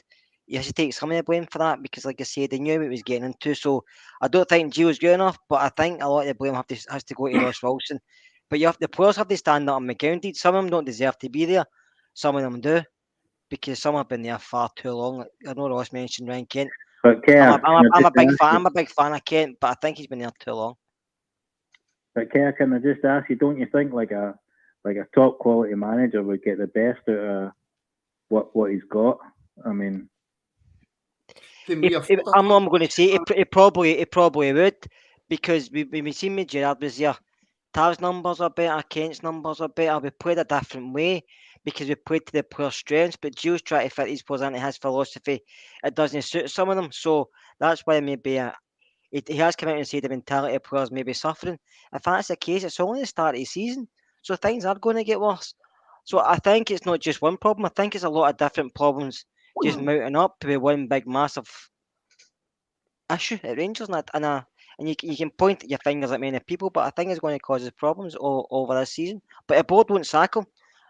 He has to take some of the blame for that because, like I said, he knew what he was getting into. So I don't think Gio's good enough, but I think a lot of the blame has to go to Ross Wilson. But the players have to stand up and be counted. Some of them don't deserve to be there. Some of them do, because some have been there far too long. I know Ross mentioned Ryan Kent. But Kerr, I'm a big fan of Kent, but I think he's been there too long. But Kerr, can I just ask you? Don't you think like a top quality manager would get the best out of what he's got? I mean, I'm not going to say it probably would, because we seen me Gerrard was here. Tav's numbers are better, Kent's numbers are better. We played a different way because we played to the players' strengths, but Gio's trying to fit these players into his philosophy. It doesn't suit some of them, so that's why maybe he has come out and said the mentality of players may be suffering. If that's the case, it's only the start of the season, so things are going to get worse. So I think it's not just one problem. I think it's a lot of different problems just mounting up to be one big massive issue at Rangers, and you can point your fingers at many people, but I think it's going to cause us problems over this season. But the board won't sack him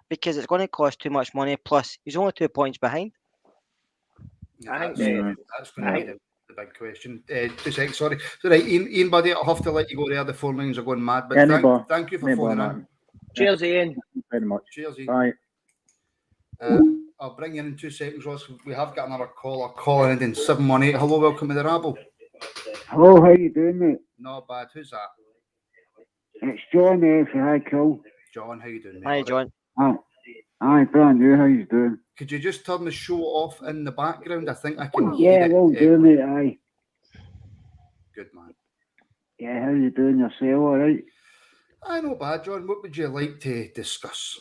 because it's going to cost too much money. Plus, he's only 2 points behind. That's going to be the big question. 2 seconds, sorry. So right, Ian, buddy, I'll have to let you go there. The phone lines are going mad, but thank you for phoning in. Cheers, Ian. Thank you very much. Cheers, Ian. Bye. I'll bring you in 2 seconds, Ross. We have got another caller calling in 718. Hello, welcome to the Rabble. Hello, how you doing, mate? Not bad. Who's that? It's John from High Kill. John, how you doing, mate? Hi, John. Hi, brand new. How you doing? Could you just turn the show off in the background? I think I can hear it. Yeah, will do, mate. Aye. Good, man. Yeah, how you doing yourself? All right? Aye, not bad, John. What would you like to discuss?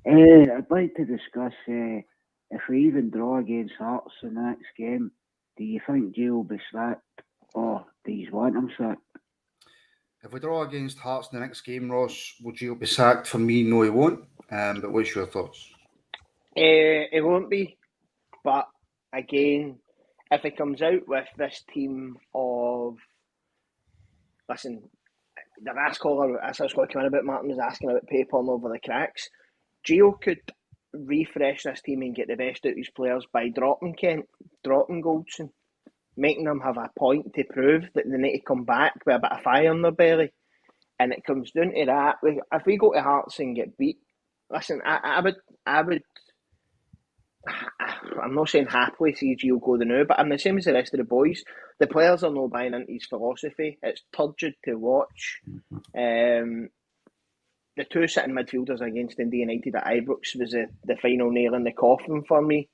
I'd like to discuss if we even draw against Hearts in the next game, do you think Gio will be sacked, or do you want him sacked? If we draw against Hearts in the next game, Ross, will Gio be sacked? For me, no, he won't. But what's your thoughts? It won't be. But again, if he comes out with this team of... Listen, the last caller, as I was going to come in about, Martin was asking about papering over the cracks. Gio could refresh this team and get the best out of his players by dropping Kent, dropping Goldson, making them have a point to prove that they need to come back with a bit of fire in their belly. And it comes down to that. If we go to Hearts and get beat, listen, I would I'm not saying happily see Gio go the now, but I'm the same as the rest of the boys. The players are not buying into his philosophy. It's turgid to watch. The 2 sitting midfielders against Dundee United at Ibrox was the final nail in the coffin for me,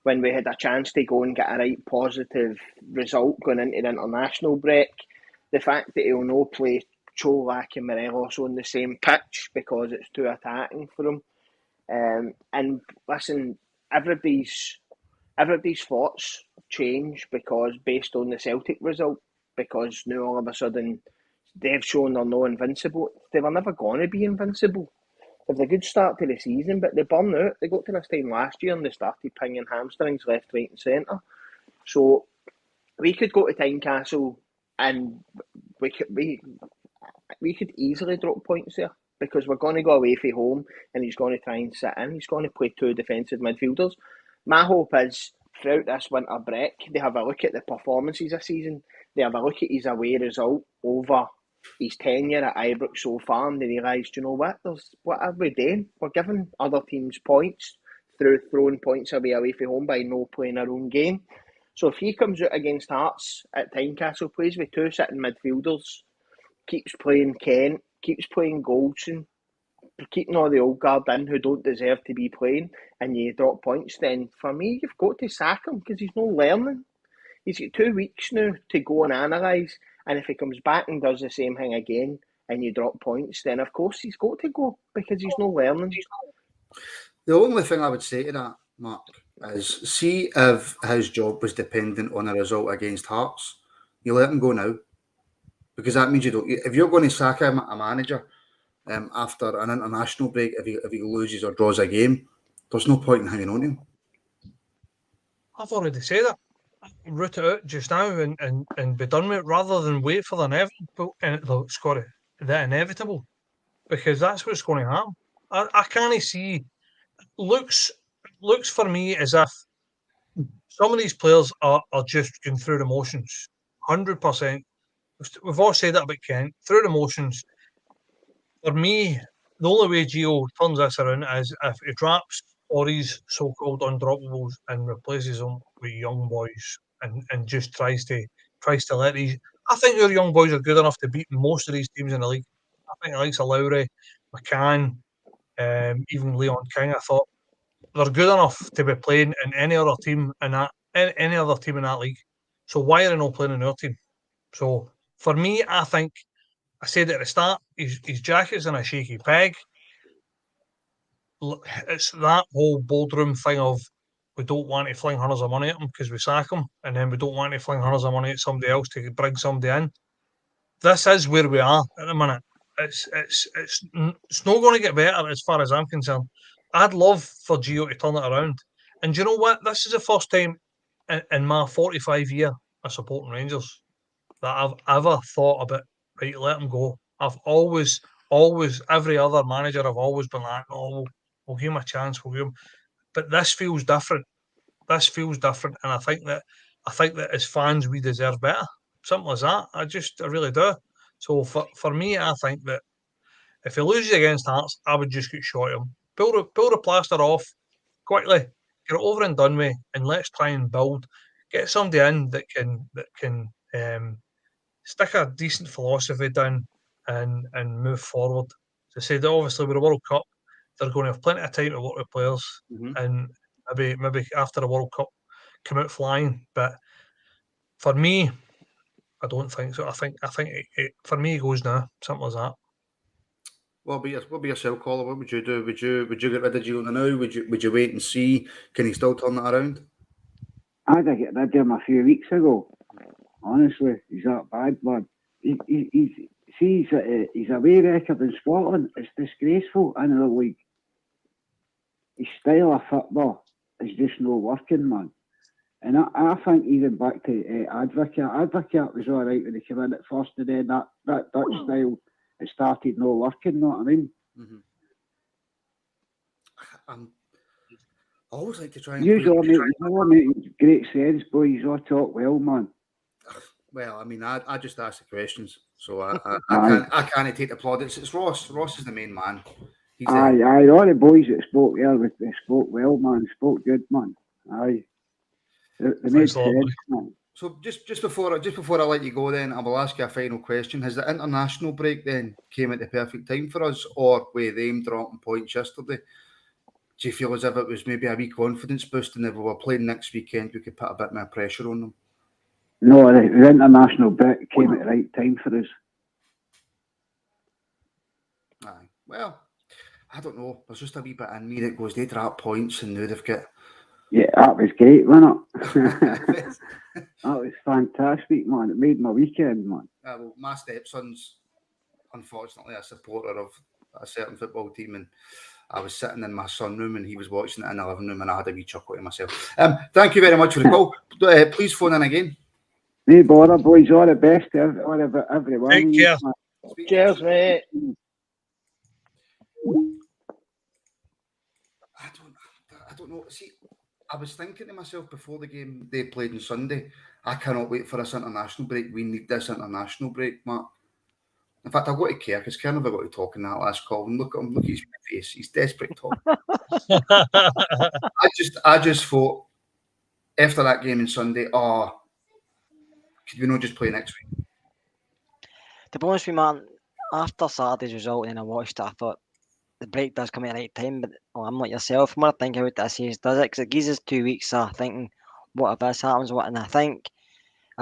when we had a chance to go and get a right positive result going into the international break. The fact that he'll not play Cholak and Morelos on the same pitch because it's too attacking for him. And listen, everybody's thoughts change because based on the Celtic result, because now all of a sudden they've shown they're not invincible. They were never going to be invincible. They've a good start to the season, but they burn out. They got to this time last year and they started pinging hamstrings left, right and centre. So we could go to Tynecastle and we could easily drop points there, because we're going to go away from home and he's going to try and sit in. He's going to play 2 defensive midfielders. My hope is throughout this winter break, they have a look at the performances this season. They have a look at his away result over his tenure at Ibrox so far, and they realised, you know what, what are we doing? We're giving other teams points through throwing points away from home by no playing our own game. So if he comes out against Hearts at Tynecastle, plays with two sitting midfielders, keeps playing Kent, keeps playing Goldson, keeping all the old guard in who don't deserve to be playing, and you drop points, then for me, you've got to sack him because he's not learning. He's got 2 weeks now to go and analyse, and if he comes back and does the same thing again and you drop points, then of course he's got to go because he's not learning. The only thing I would say to that, Mark, is see if his job was dependent on a result against Hearts, you let him go now. Because that means you don't. If you're going to sack a manager after an international break, if he loses or draws a game, there's no point in hanging on to him. I've already said it. Root it out just now and be done with it rather than wait for the inevitable, because that's what's going to happen. I can't see. Looks for me as if some of these players are just going through the motions. 100%. We've all said that about Kent. Through the motions. For me, the only way Gio turns this around is if he drops all these so-called undroppables and replaces them with young boys and just tries to let these. I think your young boys are good enough to beat most of these teams in the league. I think the likes of Lowry, McCann, even Leon King. I thought they're good enough to be playing in any other team in that league. So why are they not playing in our team? So for me, I think I said at the start, his jacket's in a shaky peg. It's that whole boardroom thing of we don't want to fling hundreds of money at him because we sack him, and then we don't want to fling hundreds of money at somebody else to bring somebody in. This is where we are at the minute. It's not going to get better as far as I'm concerned. I'd love for Gio to turn it around. And do you know what? This is the first time in my 45 year of supporting Rangers that I've ever thought about, right, let him go. I've always, every other manager, I've always been like, oh, we'll give him a chance, we'll give him. But this feels different. And I think that as fans, we deserve better. Simple as that. I really do. So for me, I think that if he loses against Hearts, I would just get shot at him. Pull the plaster off quickly, get it over and done with, and let's try and build. Get somebody in that can stick a decent philosophy down and move forward. To say that obviously with the World Cup, they're going to have plenty of time to work with players, and maybe after the World Cup come out flying. But for me, I don't think so. I think it for me, it goes now. Simple as that. What would be yourself, Colin? What would you do? Would you get rid of Gio now? Would you wait and see? Can he still turn that around? I'd have get rid of him a few weeks ago. Honestly, he's that bad, man. His away record in Scotland is disgraceful in the league. His style of football is just no working, man. And I think even back to Advocate was all right when he came in at first, and then that Dutch style, it started no working, know what I mean? I always like to try and... You all make great sense, boys. You all talk well, man. Well, I mean, I just ask the questions, so I can't take the plaudits. It's Ross. Ross is the main man. Aye, all the boys that spoke there, they spoke well, man. Spoke good, man. Aye. They made sense, man. So just before I let you go, then I will ask you a final question. Has the international break then came at the perfect time for us, or with them dropping points yesterday? Do you feel as if it was maybe a wee confidence boost, and if we were playing next weekend, we could put a bit more pressure on them? No, the international break came at the right time for us. Aye. Well, I don't know. There's just a wee bit in me that goes, they drop points and now they've got... Yeah, that was great, wasn't it? That was fantastic, man. It made my weekend, man. Well, my stepson's unfortunately a supporter of a certain football team, and I was sitting in my sunroom and he was watching it in the living room, and I had a wee chuckle to myself. Thank you very much for the call. Please phone in again. No bother, boys. All the best to everyone. Take care. Cheers, mate. I don't know. See, I was thinking to myself before the game they played on Sunday, I cannot wait for this international break. We need this international break, Mark. In fact, I've got to care because Kerr never got to talk in that last call. And look at him, look at his face. He's desperate to talk. I just thought after that game on Sunday, could we not just play next week? To be honest with you, man, after Saturday's result and I watched it, I thought the break does come at the right time, but I'm like yourself. More I think about it, I say, does it? Because it gives us 2 weeks of thinking, what if this happens, what? And I think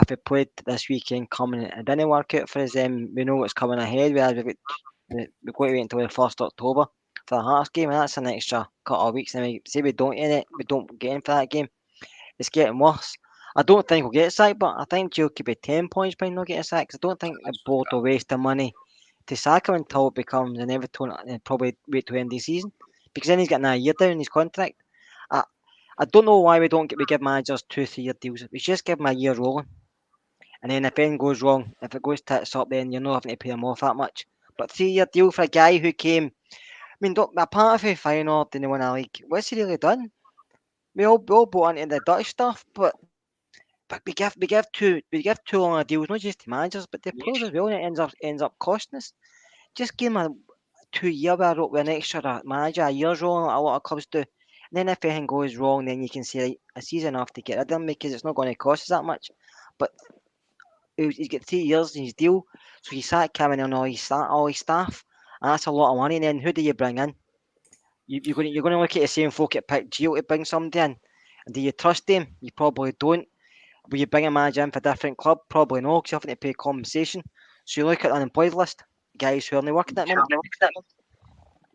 if we played this weekend coming and it didn't work out for us, then we know what's coming ahead. We've got to wait until the 1st October for the Hearts game, and that's an extra couple of weeks. And we say we don't get in for that game. It's getting worse. I don't think we'll get sacked, but I think Joe could be 10 points by not getting sacked. I don't think the board will waste the money to sack him until it becomes inevitable and probably wait to end the season. Because then he's got another year down his contract. I don't know why we give managers 2-3 year deals. We just give them a year rolling. And then if anything goes wrong, if it goes tits up, then you're not having to pay him off that much. But 3-year deal for a guy who came, I mean, apart of the final, didn't win a league. What's he really done? We all bought into the Dutch stuff, but we give too long a deals, not just to managers, but the players as well, and it ends up costing us. Just give him a 2-year with an extra manager, a year's rolling, like a lot of clubs do. And then if anything goes wrong, then you can say, right, a season off to get rid of him because it's not going to cost us that much. But he's got 3 years in his deal, so he sat coming on all his staff, and that's a lot of money. And then who do you bring in? You're going to look at the same folk at pick Gio to bring somebody in. And do you trust him? You probably don't. Will you bring a manager in for a different club? Probably no, because you have to pay compensation. So you look at the unemployed list, guys who are only working at the moment.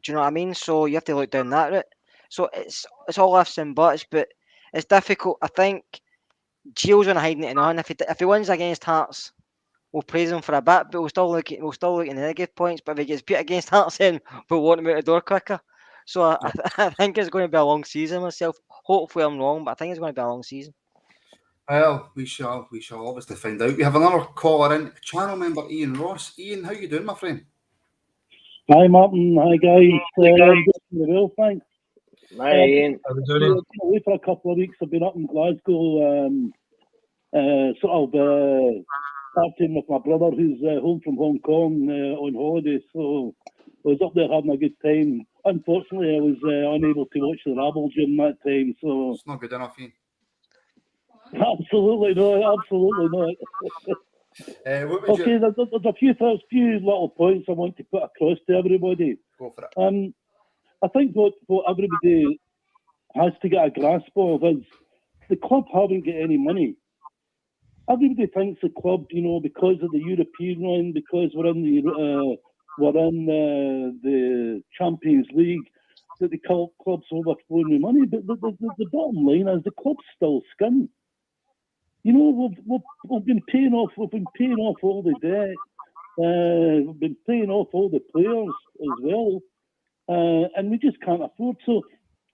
Do you know what I mean? So you have to look down that route. So it's all ifs and buts, but it's difficult. I think Gio's on hiding it on. If he wins against Hearts, we'll praise him for a bit, but we'll still look at the negative points. But if he gets beat against Hearts, then we'll want him out the door quicker. So I think it's going to be a long season myself. Hopefully I'm wrong, but I think it's going to be a long season. Well, we shall obviously find out. We have another caller in, channel member Ian Ross. Ian, how you doing, my friend? Hi, Martin. Hi, guys. I'm doing well, thanks. Hi, Ian. How are we I've doing? been away for a couple of weeks. I've been up in Glasgow, partying with my brother who's home from Hong Kong on holiday. So I was up there having a good time. Unfortunately, I was unable to watch the Rabble during that time. So It's not good enough, Ian. Absolutely not. Okay, there's a few little points I want to put across to everybody. Go for it. I think what everybody has to get a grasp of is the club haven't got any money. Everybody thinks the club, because of the European run, because we're in the Champions League, that the club's overflowing with money. But the bottom line is the club's still skin. We've been paying off all the debt. We've been paying off all the players as well, and we just can't afford. So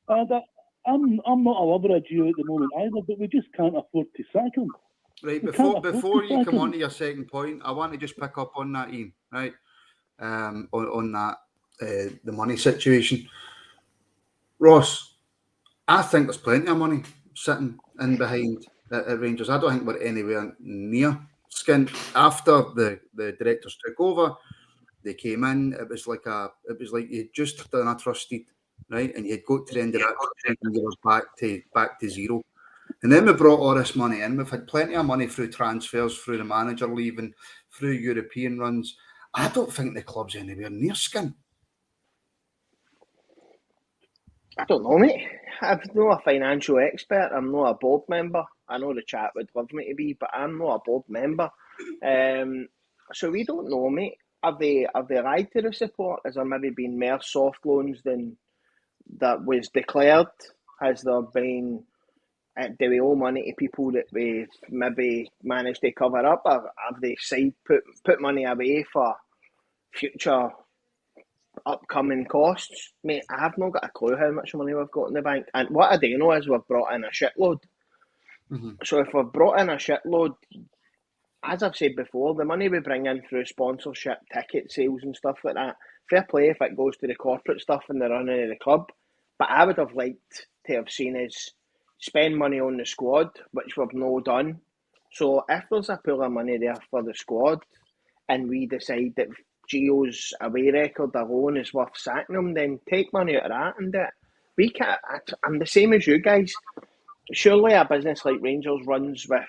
I'm not a lover of Gio at the moment either, but we just can't afford to sack him. Right, before you come on to your second point, I want to just pick up on that, Ian. Right, on that the money situation, Ross. I think there's plenty of money sitting in behind at Rangers. I don't think we're anywhere near skint. After the directors took over, they came in. It was like you'd just done a trusted, right, and you'd got to the end of that, and you were back to zero. And then we brought all this money in. We've had plenty of money through transfers, through the manager leaving, through European runs. I don't think the club's anywhere near skint. I don't know, mate. I'm not a financial expert. I'm not a board member. I know the chat would love me to be, but I'm not a board member. So we don't know, mate. Have they lied to the support? Has there maybe been more soft loans than that was declared? Has there been... do we owe money to people that we maybe managed to cover up, or have they put money away for future upcoming costs? Mate, I have not got a clue how much money we've got in the bank. And what I do know is we've brought in a shitload. Mm-hmm. So if we've brought in a shitload, as I've said before, the money we bring in through sponsorship, ticket sales and stuff like that, fair play if it goes to the corporate stuff and the running of the club. But I would have liked to have seen us spend money on the squad, which we've no done. So if there's a pool of money there for the squad and we decide that Gio's away record alone is worth sacking him, then take money out of that and do it. We can't. I'm the same as you guys. Surely a business like Rangers runs with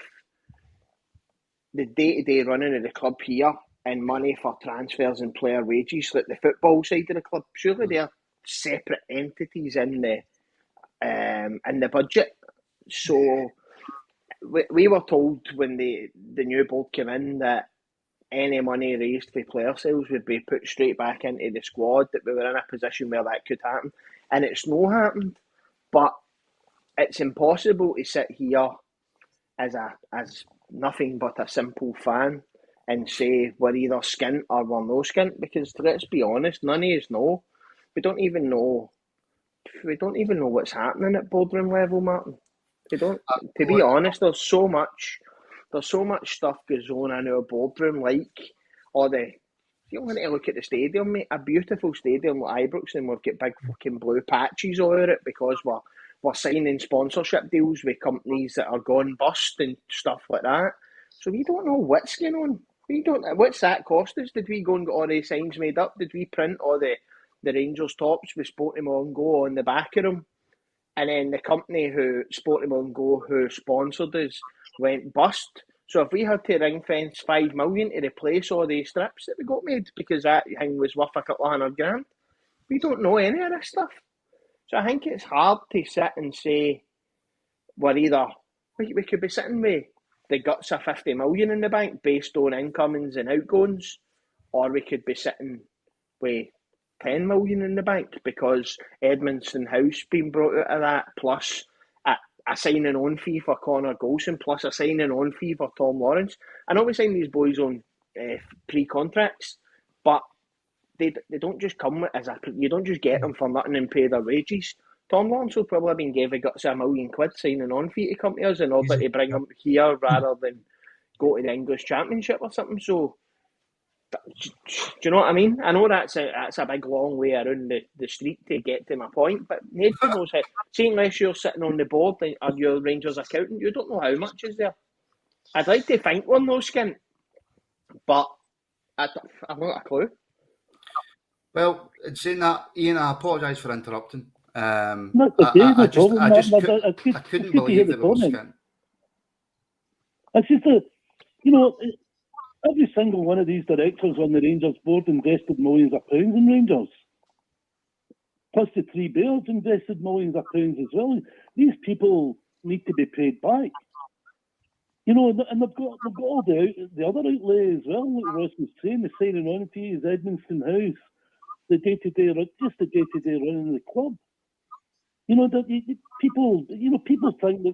the day-to-day running of the club here and money for transfers and player wages, like the football side of the club. Surely they're separate entities in the budget. So we were told when the new board came in that any money raised for player sales would be put straight back into the squad, that we were in a position where that could happen. And it's not happened. But it's impossible to sit here as nothing but a simple fan and say we're either skint or we're no skint, because let's be honest, none of us know. We don't even know what's happening at boardroom level, Martin. We don't. To be honest, there's so much stuff goes on in our boardroom, like if you want to look at the stadium, mate, a beautiful stadium like Ibrox, and we've got big fucking blue patches all over it because we're signing sponsorship deals with companies that are gone bust and stuff like that. So we don't know what's going on. We don't. What's that cost us? Did we go and get all the signs made up? Did we print all the Rangers tops with Sporting on Go on the back of them? And then the company who Sporting on Go, who sponsored us, went bust. So if we had to ring fence $5 million to replace all these strips that we got made because that thing was worth a couple of $100,000, we don't know any of this stuff. So I think it's hard to sit and say we're either we could be sitting with the guts of 50 million in the bank based on incomings and outgoings, or we could be sitting with 10 million in the bank because Edmondson House being brought out of that, plus a signing on fee for Connor Golson, plus a signing on fee for Tom Lawrence. I know we signed these boys on pre-contracts, but they don't just come you don't just get them for nothing and pay their wages. Tom Lawrence will probably have been gave a guts of £1 million signing on fee to come to us in order to bring him here rather than go to the English Championship or something. So, do you know what I mean? I know that's a big long way around the street to get to my point, but nobody knows how. See, unless you're sitting on the board or you're Rangers accountant, you don't know how much is there. I'd like to think we're no skint, but I've not a clue. Well, saying that, Ian, I apologise for interrupting. I couldn't believe that we were skint. It's just every single one of these directors on the Rangers board invested millions of pounds in Rangers. Plus the three Bears invested millions of pounds as well. These people need to be paid back. And they've got all the other outlay as well, like Ross was saying, the signing on fees, Edmondson House, the day-to-day running of the club. People think that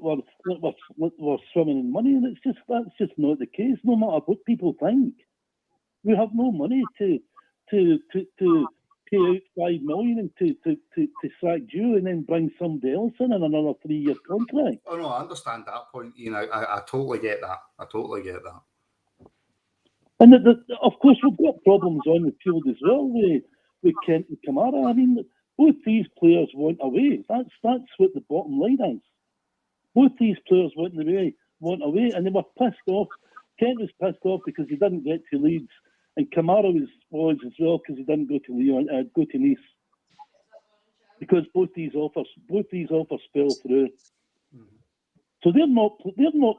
we're swimming in money, and that's just not the case. No matter what people think, we have no money to pay out $5 million and to sack Jew and then bring somebody else in another 3-year contract. Oh no, I understand that point. I totally get that. And of course, we've got problems on the field as well with Kent and Kamara. I mean, both these players went away. That's what the bottom line is. Both these players went away, and they were pissed off. Kent was pissed off because he didn't get to Leeds, and Kamara was as well because he didn't go to Nice. Because both these offers fell through. So they're not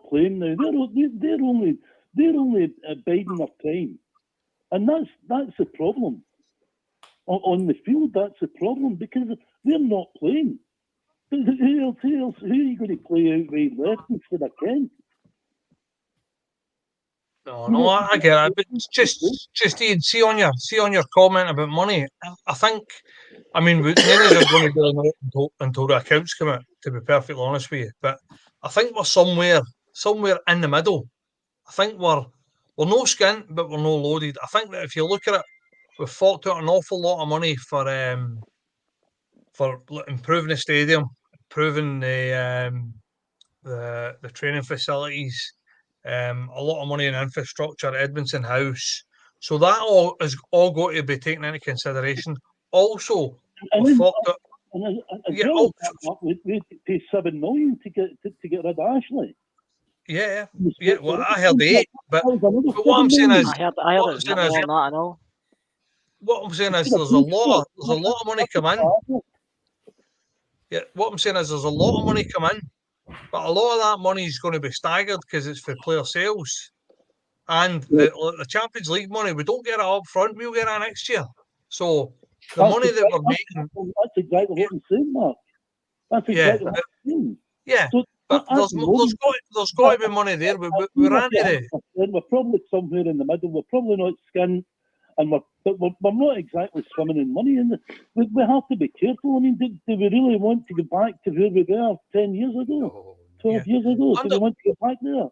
playing now. They're only biding their time, and that's the problem. On the field, that's the problem because they're not playing. Who are you going to play out right left instead of Kent? No, I get it. But just Ian, see on your comment about money. I think, none of us are going to do it until the accounts come out. To be perfectly honest with you, but I think we're somewhere in the middle. I think we're no skint, but we're no loaded. I think that if you look at it, we've forked out an awful lot of money for improving the stadium, improving the training facilities, a lot of money in infrastructure, Edmondson House. So that all is all got to be taken into consideration. Also, we forked out. We paid $7 million to get rid of Ashley. Yeah. Well, I heard 8, but what I'm saying is, I heard it's more than that, I know. what I'm saying is there's a lot of money come in. Yeah, what I'm saying is there's a lot of money come in, but a lot of that money is going to be staggered because it's for player sales. And the Champions League money, we don't get it up front, we'll get it next year. So the money that we're making... That's exactly what I'm saying, Mark. That's exactly what I'm saying. Yeah, so but there's got to be money there. We're anti we're probably somewhere in the middle. We're probably not skint, and we're not exactly swimming in money. And we have to be careful. I mean, do we really want to go back to where we were 10 years ago, 12 years ago? Do we want to go back there?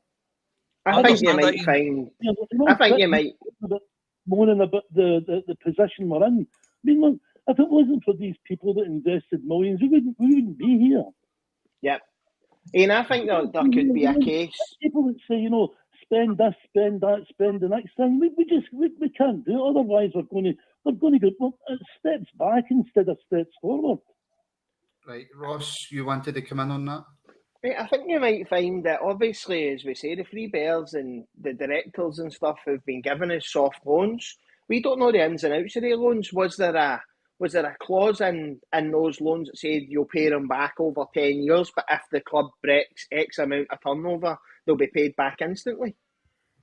I think you might find. I think you might moaning about the position we're in. I mean, look, if it wasn't for these people that invested millions, we wouldn't be here. Yep. And I think there could be a case. People that say, spend this, spend that, spend the next thing. We can't do it. Otherwise, we're going to go steps back instead of steps forward. Right, Ross, you wanted to come in on that? I think you might find that, obviously, as we say, the Free Bears and the directors and stuff have been given us soft loans. We don't know the ins and outs of the loans. Was there a clause in those loans that said you'll pay them back over 10 years, but if the club breaks X amount of turnover, they'll be paid back instantly?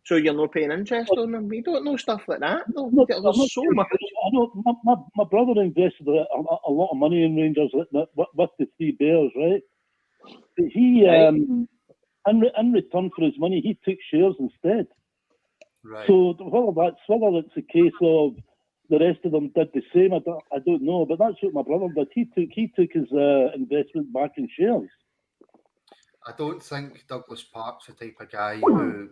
So you're not paying interest on them? We don't know stuff like that. There's so much. I know my brother invested a lot of money in Rangers with the Three Bears, right? But he, in return for his money, he took shares instead. Right. So whether it's a case of the rest of them did the same, I don't know. But that's what my brother did. He took his investment back in shares. I don't think Douglas Park's the type of guy who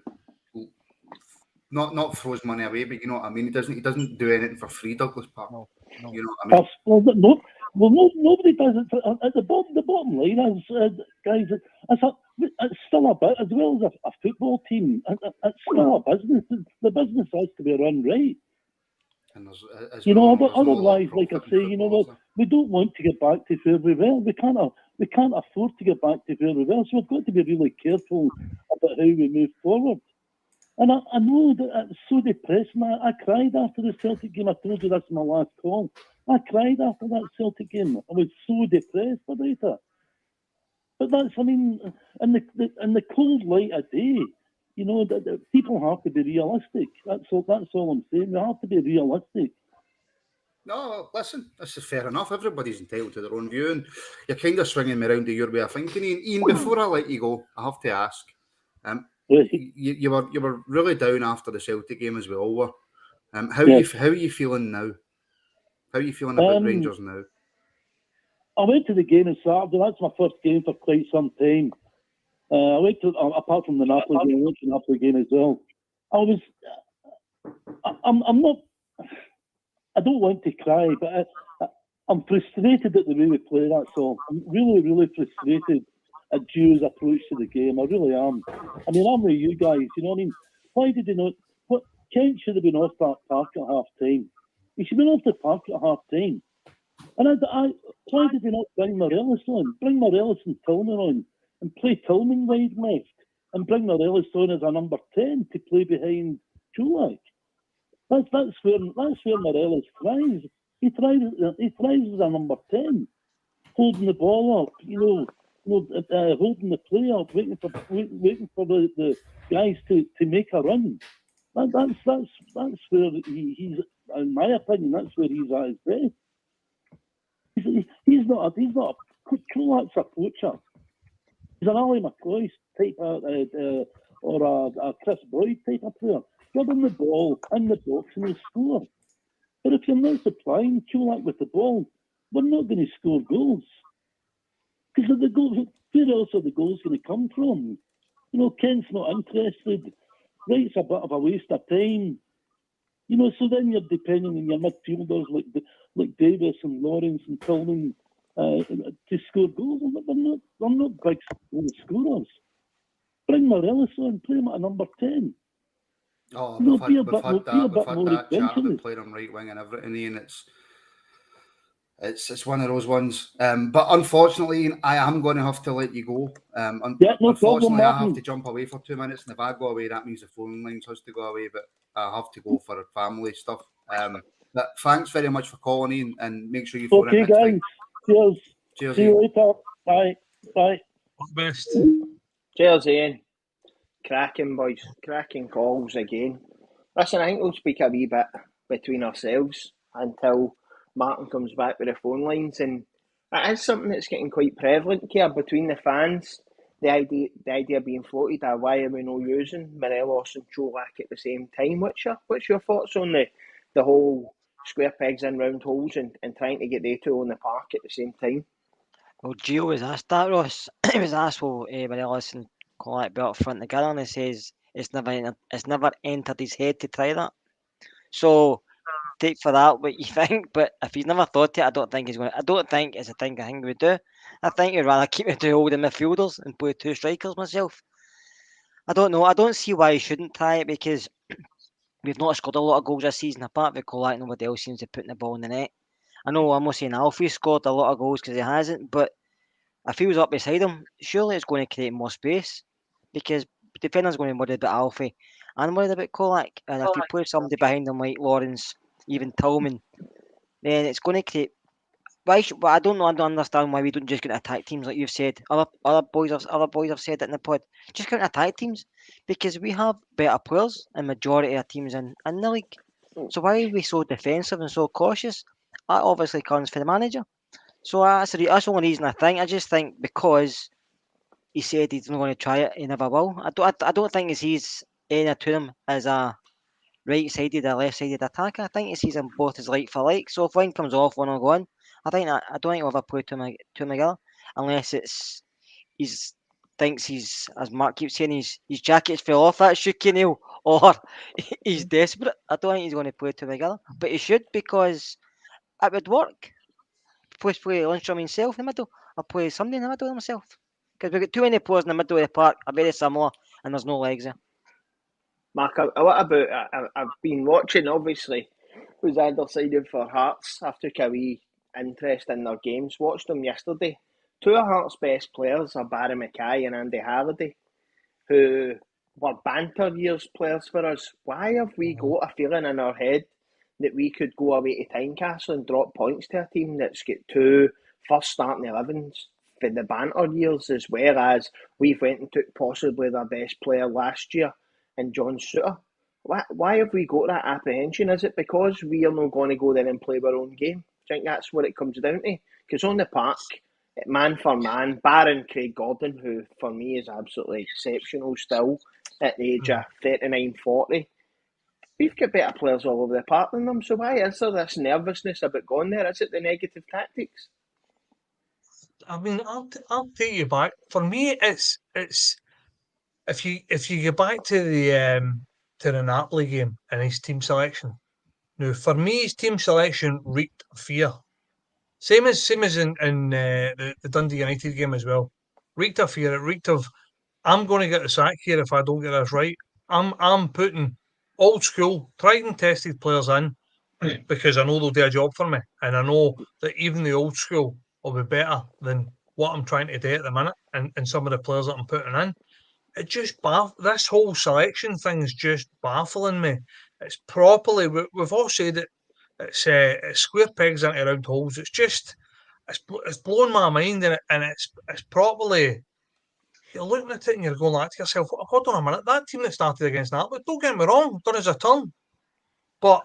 not throws money away, but you know what I mean. He doesn't do anything for free, Douglas Park. No. You know what I mean? Nobody does it. At the bottom line is, guys, it's still a bit, as well as a football team. It's still a business. The business has to be run right. And otherwise, like I say, we don't want to get back to where we were. We can't afford to get back to where we were. So we've got to be really careful about how we move forward. And I know that it's so depressing. I cried after the Celtic game. I told you that's my last call. I cried after that Celtic game. I was so depressed about it. But that's, I mean, in the cold light of day, that people have to be realistic. That's all I'm saying. We have to be realistic. No, listen, this is fair enough. Everybody's entitled to their own view, and you're kind of swinging me around to your way of thinking. Ian, before I let you go, I have to ask. You were really down after the Celtic game, as we all were. How are you feeling now? How are you feeling about Rangers now? I went to the game on Saturday. That's my first game for quite some time. I went to, apart from the Napoli game, I went to the Napoli game as well. I'm not. I don't want to cry, but I'm frustrated at the way we play. That's all. I'm really, really frustrated at Gio's approach to the game. I really am. I mean, I'm with you guys. You know what I mean? Why did he not? Kent should have been off that park at half time. He should have been off the park at half time. And why did he not bring Morelos on? Bring Morelos and Tillman on, and play Tillman wide left, and bring Morelos on as a number 10 to play behind Čulak. That's where Morelos thrives. He thrives as a number 10, holding the ball up, holding the play up, waiting for the guys to make a run. That's where he's, in my opinion, that's where he's at his best. He's not a Čulak's a poacher. He's an Ali McCoy type or a Chris Boyd type of player. Give him the ball in the box and he'll score. But if you're not supplying Čulak with the ball, we're not going to score goals. Because the goals, where else are the goals going to come from? Kent's not interested. Wright's a bit of a waste of time. So then you're depending on your midfielders like Davis and Lawrence and Tillman to score goals. They're not big scorers. Bring Morelos on, play him at a number 10. Oh, we've had that chat about playing him right wing and everything, Ian. It's one of those ones. But unfortunately, Ian, I am going to have to let you go. Unfortunately, I have to jump away for 2 minutes, and if I go away, that means the phone lines has to go away. But I have to go for family stuff. But thanks very much for calling in, and make sure you phone in Okay, next guys. time. Cheers. Cheers, See Ian. you later. Bye. Bye. All the best. Cheers, Ian. Cracking, boys. Cracking calls again. Listen, I think we'll speak a wee bit between ourselves until Martin comes back with the phone lines. And it is something that's getting quite prevalent here between the fans. The idea being floated are why are we not using Morelos and Cholak at the same time? What's your thoughts on the whole square pegs in round holes and trying to get they two on the park at the same time? Well, Gio was asked that, Ross. He was asked, will Morelos and Colac be up front together? And he says it's never entered his head to try that. So take for that what you think. But if he's never thought it, I don't think he's going. I don't think it's a thing I think he would do. I think he'd rather keep the two holding midfielders and play two strikers myself. I don't know. I don't see why he shouldn't try it because we've not scored a lot of goals this season. Apart from Colac, nobody else seems to put the ball in the net. I know I'm not saying Alfie scored a lot of goals because he hasn't, but if he was up beside him, surely it's going to create more space because defenders going to worry about Alfie and worried about Colac. And if you play somebody behind him like Lawrence, even Tillman, then it's going to create. But I don't know. I don't understand why we don't just get attack teams like you've said. Other boys have said it in the pod. Just count attack teams because we have better players in majority of teams in the league. So why are we so defensive and so cautious? That obviously comes from the manager. So that's the only reason I think. I just think because he said he's not going to try it, he never will. I don't think he's any to him as a right-sided or left-sided attacker. I think he sees them both as like for like. So if one comes off, one will go on. I don't think we'll ever play two together unless it's he's thinks he's, as Mark keeps saying, his jackets fell off that Shuki Neil or he's desperate. I don't think he's going to play two together, but he should because it would work. Play Lundstrom himself in the middle, or play somebody in the middle himself. Because we've got too many players in the middle of the park are very similar, and there's no legs there. Mark, what about? I've been watching. Obviously, was either sided for Hearts. I've took a wee interest in their games. Watched them yesterday. Two of Hearts' best players are Barry Mackay and Andy Halliday, who were banter years players for us. Why have we got a feeling in our head that we could go away to Tynecastle and drop points to a team that's got two first starting 11s for the banter years, as well as we've went and took possibly their best player last year in John Souttar? Why have we got that apprehension? Is it because we are not going to go there and play our own game? I think that's what it comes down to. Because on the park, man for man, barring Craig Gordon, who for me is absolutely exceptional still at the age of 39, 40, we've got better players all over the park than them. So why is there this nervousness about going there? Is it the negative tactics? I mean, I'll take you back. For me, it's if you go back to the Napoli game and his team selection. Now, for me, his team selection reeked of fear. Same as in the Dundee United game as well. Reeked of fear. It reeked of I'm going to get the sack here if I don't get this right. I'm putting old school, tried and tested players in because I know they'll do a job for me, and I know that even the old school will be better than what I'm trying to do at the minute, and some of the players that I'm putting in. It just this whole selection thing is just baffling me. It's properly we've all said it. It's square pegs into round holes. It's just it's blown my mind, and it's properly. You're looking at it and you're going like to yourself, hold on a minute, that team that started against Napoli, don't get me wrong, done as a turn. But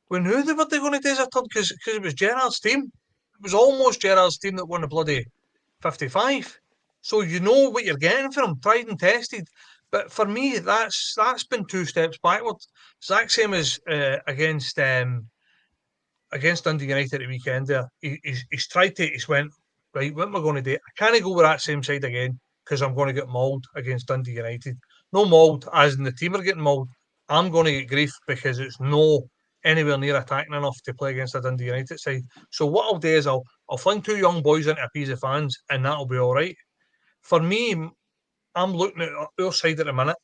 we knew they were going to do as a turn because it was Gerrard's team. It was almost Gerrard's team that won the bloody 55. So you know what you're getting from them, tried and tested. But for me, that's been two steps backwards. Exact same as against Dundee United at the weekend there. He's tried to, he's went, right, what am I going to do? I can't go with that same side again because I'm going to get mauled against Dundee United. No mauled, as in the team are getting mauled. I'm going to get grief because it's no anywhere near attacking enough to play against a Dundee United side. So what I'll do is I'll fling two young boys into a piece of fans and that'll be all right. For me, I'm looking at our side at the minute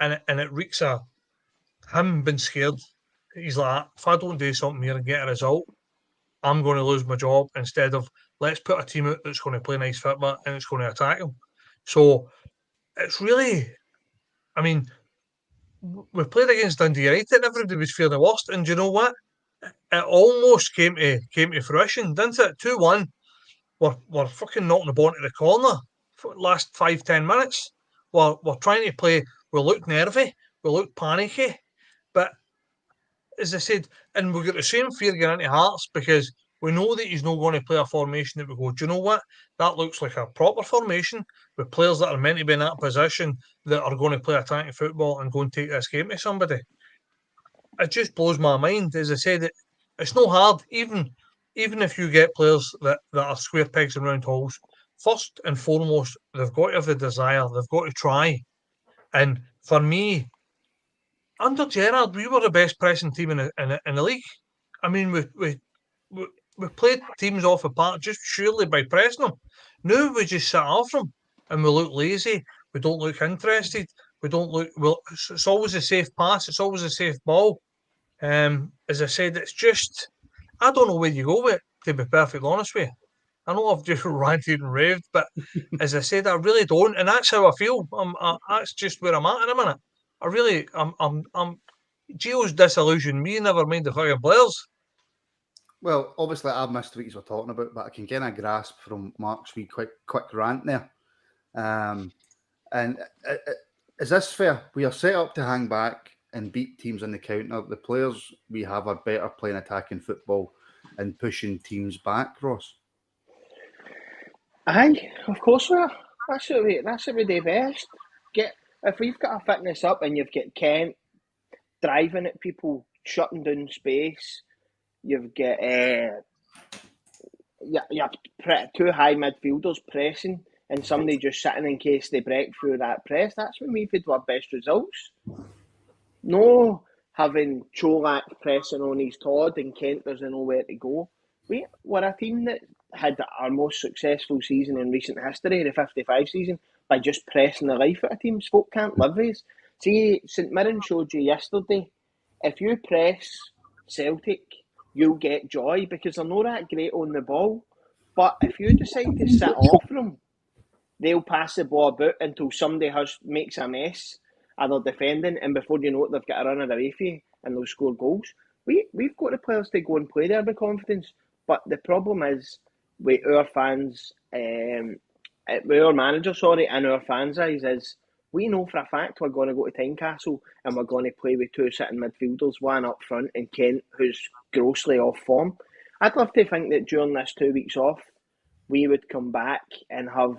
and it reeks of him being scared. He's like, if I don't do something here and get a result, I'm going to lose my job, instead of let's put a team out that's going to play nice football and it's going to attack them. So it's really, I mean, we played against Dundee United and everybody was fearing the worst. And do you know what? it almost came to fruition, didn't it? 2-1. We're fucking knocking the ball into the corner for the last 5-10 minutes. We're trying to play. We look nervy. We look panicky. But as I said, and we've got the same fear going into Hearts because we know that he's not going to play a formation that we go, do you know what? That looks like a proper formation with players that are meant to be in that position that are going to play attacking football and go and take this game to somebody. It just blows my mind. As I said, it's no hard, even if you get players that are square pegs and round holes. First and foremost, they've got to have the desire. They've got to try. And for me, under Gerrard, we were the best pressing team in the league. I mean, we played teams off the park just surely by pressing them. Now we just sit off them and we look lazy. We don't look interested. We don't look well. It's always a safe pass. It's always a safe ball. As I said, it's just I don't know where you go with it, to be perfectly honest with you. I know I've just ranted and raved, but as I said, I really don't, and that's how I feel. That's just where I'm at in a minute. I really, I'm. Gio's disillusioned me. Never mind the fucking players. Well, obviously, I've missed what you were talking about, but I can get a grasp from Mark's wee quick rant there. And is this fair? We are set up to hang back and beat teams on the counter. The players we have are better playing attacking football and pushing teams back, Ross. Aye, of course we are. That's what we do best. If we've got a fitness up and you've got Kent driving at people, shutting down space, you've got two high midfielders pressing and somebody just sitting in case they break through that press. That's when we've had our best results. No having Cholak pressing on his Todd and Kent doesn't know where to go. We're a team that had our most successful season in recent history, the 55 season, by just pressing the life out of teams. Folk can't live with. See, St Mirren showed you yesterday, if you press Celtic, you'll get joy because they're not that great on the ball. But if you decide to sit off them, they'll pass the ball about until somebody makes a mess and they're defending, and before you know it, they've got a runner away for you and they'll score goals. We've got the players to go and play there with confidence, but the problem is with our fans, with our manager, and our fans' eyes is we know for a fact we're going to go to Tynecastle and we're going to play with two sitting midfielders, one up front and Kent, who's grossly off form. I'd love to think that during this 2 weeks off, we would come back and have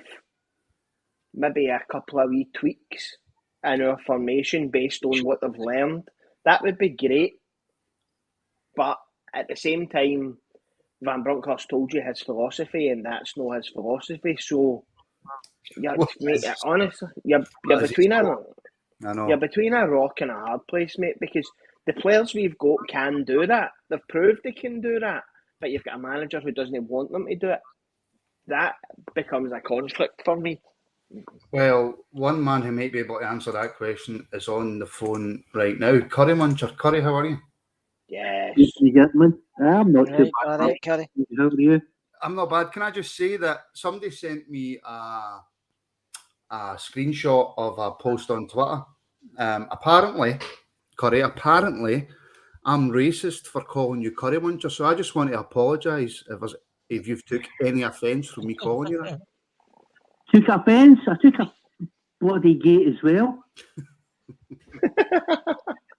maybe a couple of wee tweaks in our formation based on what they've learned. That would be great. But at the same time, Van Bronckhorst told you his philosophy, and that's not his philosophy. So, honestly, you're between a rock and a hard place, mate, because the players we've got can do that. They've proved they can do that. But you've got a manager who doesn't want them to do it. That becomes a conflict for me. Well, one man who might be able to answer that question is on the phone right now. Curry Muncher. Curry, how are you? Yes. You get me? I'm not too bad. Curry. How are you? I'm not bad. Can I just say that somebody sent me a screenshot of a post on Twitter. Apparently, Curry, I'm racist for calling you Curry Muncher, so I just want to apologise if you've took any offence from me calling you that. Took offence? I took a bloody gate as well.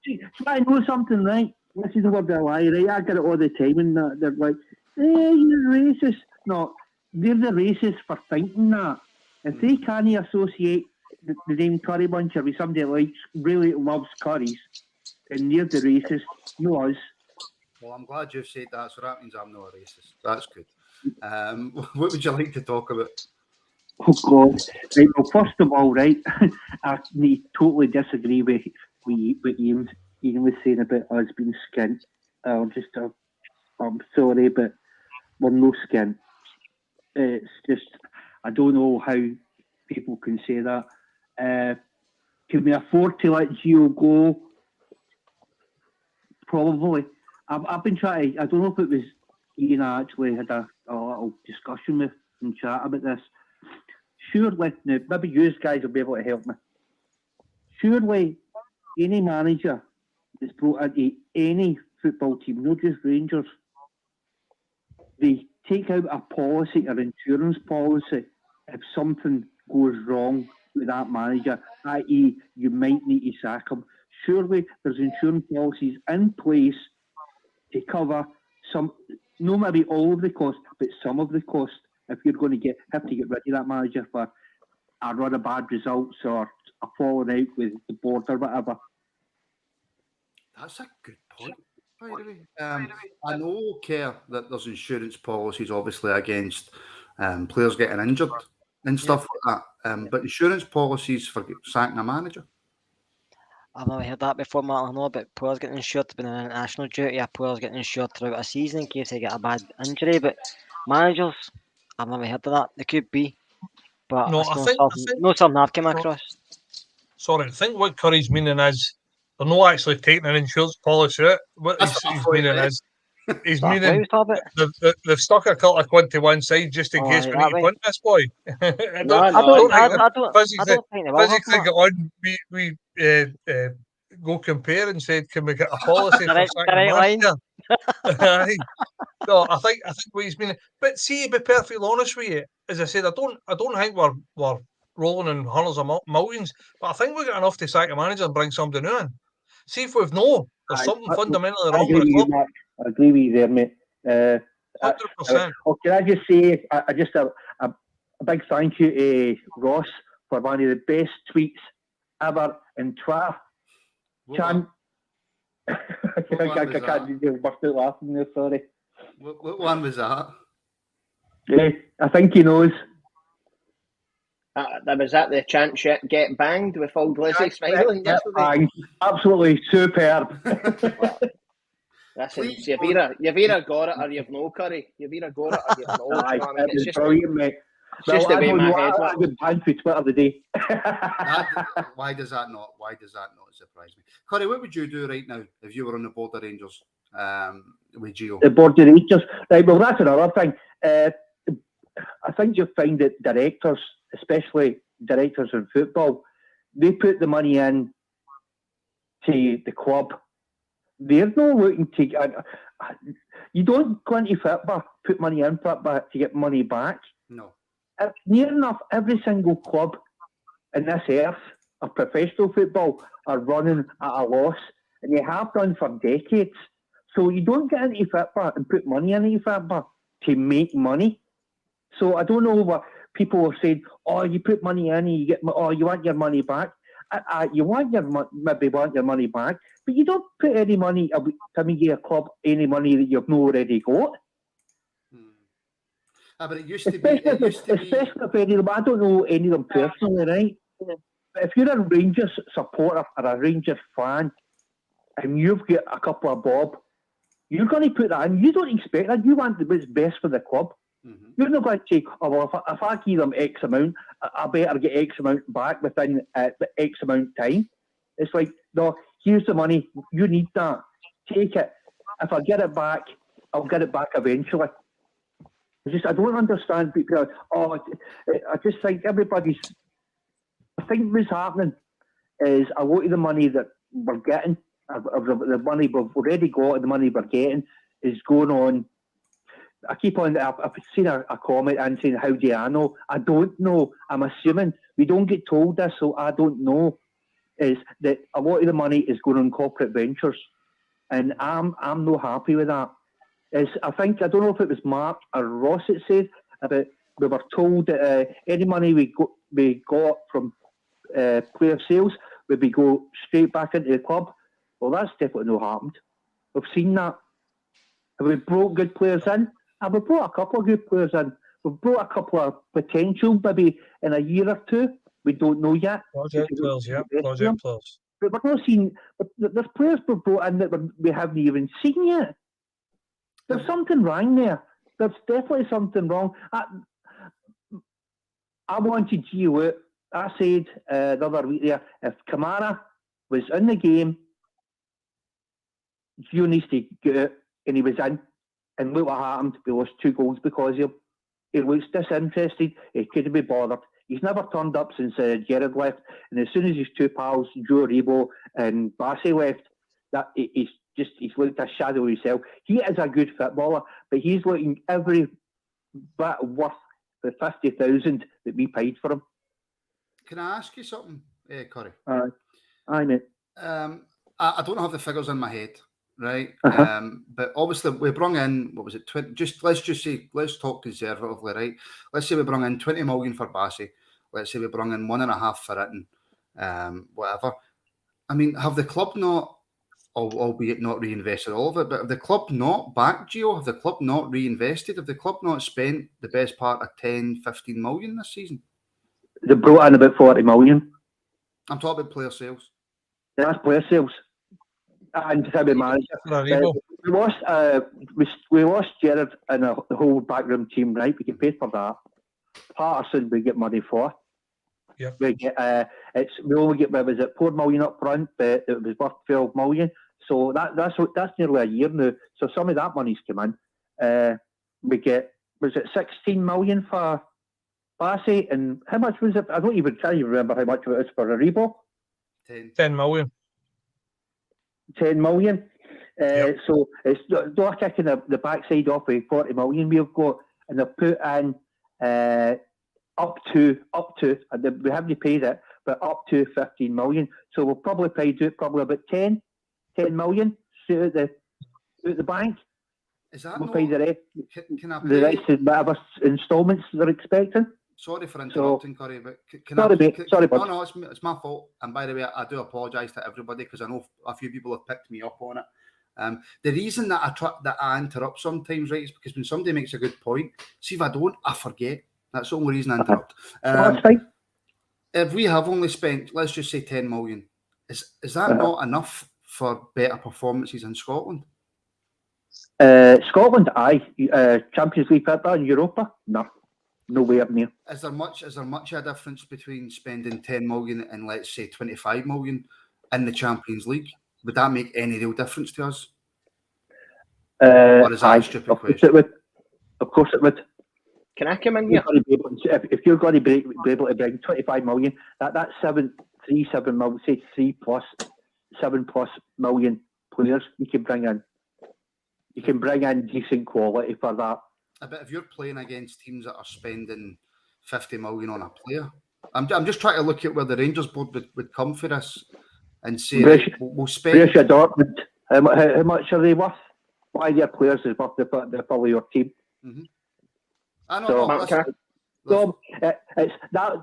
So I know something, right? This is a word of a lie, right? I get it all the time, and they're like, you're racist. No, they're the racists for thinking that. If they can't associate the name Curry Muncher with somebody that really loves curries, then they're the racist, no us. Well, I'm glad you've said that, so that means I'm not a racist. That's good. What would you like to talk about? Oh, God. Right, well, first of all, right, I totally disagree with Ian. Ian was saying about us being skint. I'm sorry, but we're no skint. It's just, I don't know how people can say that. Can we afford to let Gio go? Probably. I've been trying to, I don't know if it was Ian I actually had a little discussion with and chat about this. Surely, now, maybe you guys will be able to help me. Surely, any manager that's brought into any football team, not just Rangers, they take out a policy, an insurance policy, if something goes wrong with that manager, i.e. you might need to sack him. Surely there's insurance policies in place to cover some, no maybe all of the cost, but some of the cost if you're going to have to get rid of that manager for a run of bad results or a falling out with the board or whatever. That's a good point, by the way. I know, Kerr, that there's insurance policies, obviously, against players getting injured and stuff like that. But insurance policies for sacking a manager? I've never heard that before, Mark. I know about players getting insured when in international duty, players getting insured throughout a season in case they get a bad injury, but managers, I've never heard of that. They could be, but No, it's I not think something I've come across. Sorry, I think what Curry's meaning is they're not actually taking an insurance policy out. What he's meaning is he's meaning they've stuck a couple of quid to one side just in case we need to punt this boy. I don't think they will have get on. We go compare and said, can we get a policy for sacking a manager? No, I think what he's meaning. But see, to be perfectly honest with you, as I said, I don't think we're rolling in hundreds of millions, but I think we got enough to sack a manager and bring somebody new in. See if we've there's something fundamentally wrong with the club. I agree with you there, mate. 100%. Can I just say, a big thank you to Ross for one of the best tweets ever in Twitter. I can't burst out laughing there, sorry. What one was that? Yeah, I think he knows. That was at the chant shit get banged with old Lizzie smiling yesterday. Absolutely superb. Listen, you've either got it or you've no, Curry. You've either got it or you've no. You know what I mean? It's just brilliant, mate. It's just the way my head works. I got banned for Twitter today. Why does that not surprise me? Curry, what would you do right now if you were on the board of Rangers with Gio? The board of Rangers? Right, well, that's another thing. I think you'll find that directors, especially directors in football, they put the money in to the club. They're not looking to... you don't go into football, put money in football to get money back. No. Near enough, every single club in this earth of professional football are running at a loss, and they have done for decades. So you don't get into football and put money into football to make money. So I don't know what people are saying. Oh, you put money in, and you get. Oh, you want your money back. You want maybe want your money back, but you don't put any money to make your club any money that you've not already got. But it used to be. Especially if any of them, I don't know any of them personally, right? But if you're a Rangers supporter or a Rangers fan, and you've got a couple of bob, you're going to put that in. You don't expect that. You want what's best for the club. Mm-hmm. You're not going to say, oh, well, if I give them X amount, I better get X amount back within the X amount time. It's like, no, here's the money. You need that. Take it. If I get it back, I'll get it back eventually. I don't understand people. I just think everybody's... I think what's happening is a lot of the money that we're getting, the money we've already got and the money we're getting is going on. I keep on... I've seen a comment and saying, how do I know? I don't know. I'm assuming. We don't get told this, so I don't know. Is that a lot of the money is going on corporate ventures. And I'm not happy with that. I don't know if it was Mark or Ross that said about we were told that any money we got from player sales would be go straight back into the club. Well, that's definitely not happened. We've seen that. Have we brought good players in? Have we brought a couple of good players in? We've brought a couple of potential, maybe in a year or two. We don't know yet. Project players, yeah. Project players. But we're not seeing... There's players we've brought in that we haven't even seen yet. There's something wrong there. There's definitely something wrong. I wanted Gio out. I said the other week there, if Kamara was in the game, Gio needs to get out, and he was in. And look what happened. We lost 2 goals because of him. He looks disinterested. He couldn't be bothered. He's never turned up since Jared left. And as soon as his 2 pals, Joe Rebo and Bassey left, that he's he's looked a shadow of himself. He is a good footballer, but he's looking every bit worth the 50,000 that we paid for him. Can I ask you something, Corey? Aye, mate. I don't have the figures in my head, right? Uh-huh. But obviously we brought in, what was it? Let's talk conservatively, right? Let's say we brought in 20 million for Bassey. Let's say we brought in 1.5 for Itten, whatever. I mean, have the club not, albeit not reinvested all of it, but have the club not backed Gio? Have the club not reinvested? Have the club not spent the best part of 10, 15 million this season? They brought in about 40 million. I'm talking about player sales. That's player sales. And to be manager. We lost Gerrard and the whole backroom team, right? We get paid for that. Patterson, we get money for. Yeah. We get we only get 4 million up front, but it was worth 12 million. So that's nearly a year now. So some of that money's come in. We get 16 million for Bassey, and how much was it? I can't even remember how much it was for Rabble. 10 million. 10 million. So it's not kicking the backside off with 40 million we've got, and they've put in up to, and we haven't paid it, but up to 15 million. So we'll probably pay about 10 million out the bank. Is that we'll pay the rest? Can I the rest of whatever instalments they're expecting. Sorry for interrupting, Corey, but sorry, it's my fault. And by the way, I do apologise to everybody because I know a few people have picked me up on it. The reason that I interrupt sometimes, right, is because when somebody makes a good point, see if I don't, I forget. That's the only reason I interrupt. That's fine. If we have only spent, let's just say 10 million, is that not enough for better performances in Scotland? Scotland, aye. Champions League football in Europa, no. Nowhere near. Is there much a difference between spending 10 million and let's say 25 million in the Champions League? Would that make any real difference to us? Or is that a stupid question? Of course it would. Can I come in here? If you're going to be able to bring 25 million, that's 7 million, say 7+ million players you can bring in. You can bring in decent quality for that. But if you're playing against teams that are spending 50 million on a player, I'm just trying to look at where the Rangers board would come for this and say we'll spend. Borussia Dortmund, how much are they worth? Why their players is worth the probably your team? Mm-hmm. I know.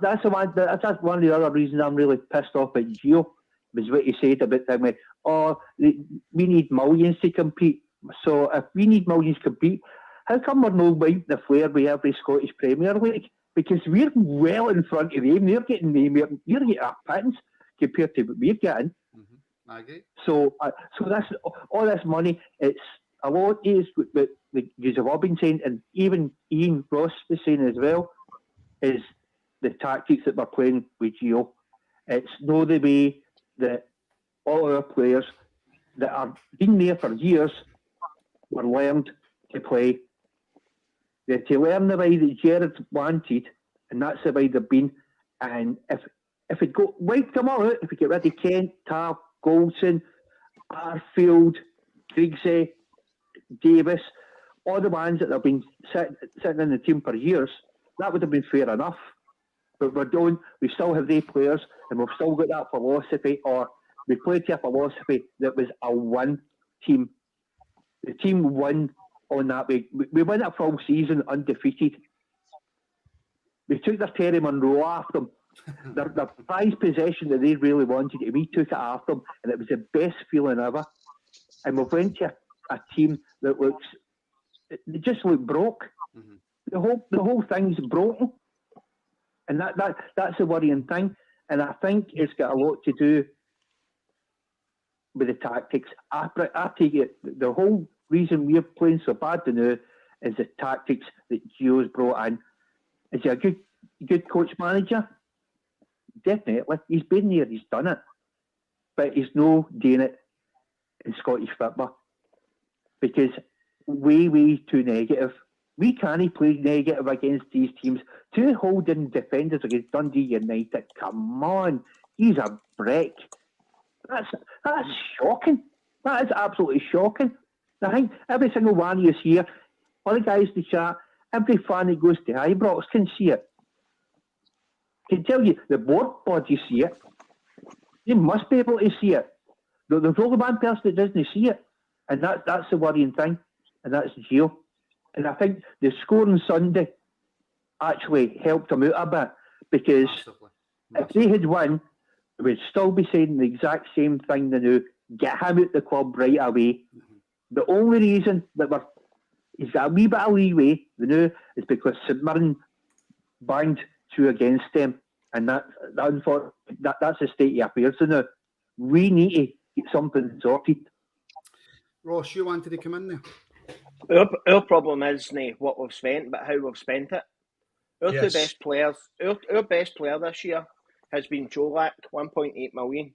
That's one of the other reasons I'm really pissed off at Gio was what he said about them. We need millions to compete. So if we need millions to compete, how come we're not wiping the flare with every Scottish Premier League? Because we're well in front of them. They're getting a pittance compared to what we're getting. Mm-hmm. I agree. So that's all this money. It's a lot is what you've all been saying, and even Ian Ross was saying as well, is the tactics that we're playing with Gio. It's not the way that all our players that have been there for years were learned to play. They had to learn the way that Gerrard wanted, and that's the way they've been. And if it go wipe them all out, if we get rid of Kent, Tav, Goldson, Arfield, Griggsy, Davis, all the ones that have been sitting in the team for years, that would have been fair enough. But we still have these players, and we've still got that philosophy, or we played to a philosophy that was a win team. The team won on that way. We went a full season undefeated. We took their Terry Monroe off them. Their prized possession that they really wanted, and we took it off them, and it was the best feeling ever. And we went to a team that they just look broke. Mm-hmm. The whole thing's broken, and that's a worrying thing. And I think it's got a lot to do with the tactics. I take it the whole reason we're playing so bad now is the tactics that Gio's brought in. Is he a good coach manager? Definitely. He's been there, he's done it. But he's no doing it in Scottish football. Because way too negative. We can't play negative against these teams. 2 holding defenders against Dundee United. Come on. He's a brick. That's shocking. That is absolutely shocking. I think every single one of you here, all the guys in the chat, every fan that goes to Ibrox can see it. Can tell you the board bodies see it. You must be able to see it. There's only one person that doesn't see it, and that's the worrying thing, and that's Gio. And I think the score on Sunday actually helped him out a bit, because if they had won, we'd still be saying the exact same thing they knew. Get him out the club right away. The only reason that he's got a wee bit of leeway, they knew, is because St Mirren banged 2 against them, and that's the state of affairs now. We need to get something sorted. Ross, you wanted to come in there? Our problem is not what we've spent, but how we've spent it. Our Yes. two best players, our best player this year has been Jolak, 1.8 million.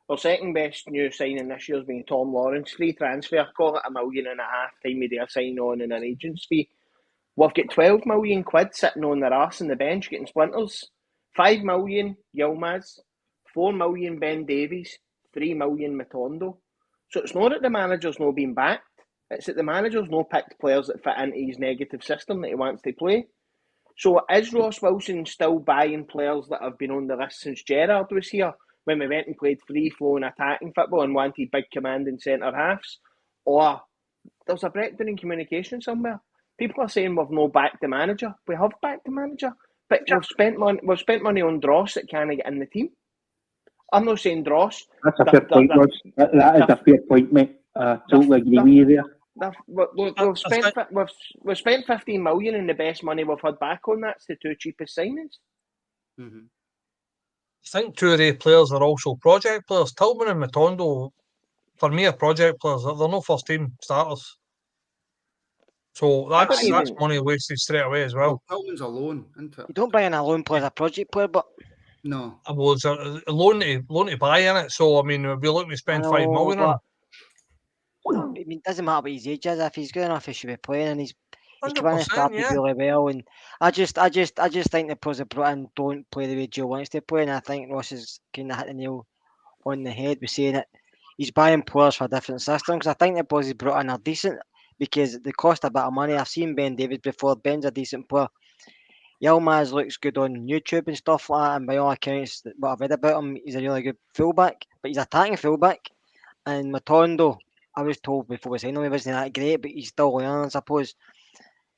Our second best new signing this year has been Tom Lawrence, free transfer, call it £1.5 million time of their sign on and an agent's fee. We've got 12 million quid sitting on their arse on the bench getting splinters. 5 million Yilmaz, 4 million Ben Davies, 3 million Matondo. So it's not that the manager's not been backed, it's that the manager's not picked players that fit into his negative system that he wants to play. So is Ross Wilson still buying players that have been on the list since Gerrard was here, when we went and played free-flowing attacking football and wanted big commanding centre-halves? Or there's a breakdown in communication somewhere? People are saying we've no backed the manager. We have backed the manager, but we've spent money on Dross that can't get in the team. I'm not saying Dross. That's a fair point, Ross. That is a fair point, mate. Totally agree with you there. We've spent 15 million, and the best money we've had back on that's the 2 cheapest signings. Mm-hmm. I think 2 of the players are also project players. Tillman and Matondo, for me, are project players. They're no first team starters. So that's money wasted straight away as well. Tillman's a loan, isn't it? You don't buy in a loan player as a project player, but no. Well, it's a loan to buy in it. So I mean, we'll be looking to spend 5 million on him. I mean, it doesn't matter what his age is. If he's good enough, he should be playing, and he's come in and started really well. And I just think the players that brought in don't play the way Joe wants to play. And I think Ross has kind of hit the nail on the head with saying it. He's buying players for a different system, because I think the boys he brought in are decent, because they cost a bit of money. I've seen Ben Davies before. Ben's a decent player. Yilmaz looks good on YouTube and stuff like that, and by all accounts, what I've read about him, he's a really good fullback, but he's attacking fullback. And Matondo, I was told before we signed him, he wasn't that great, but he's still learning, I suppose.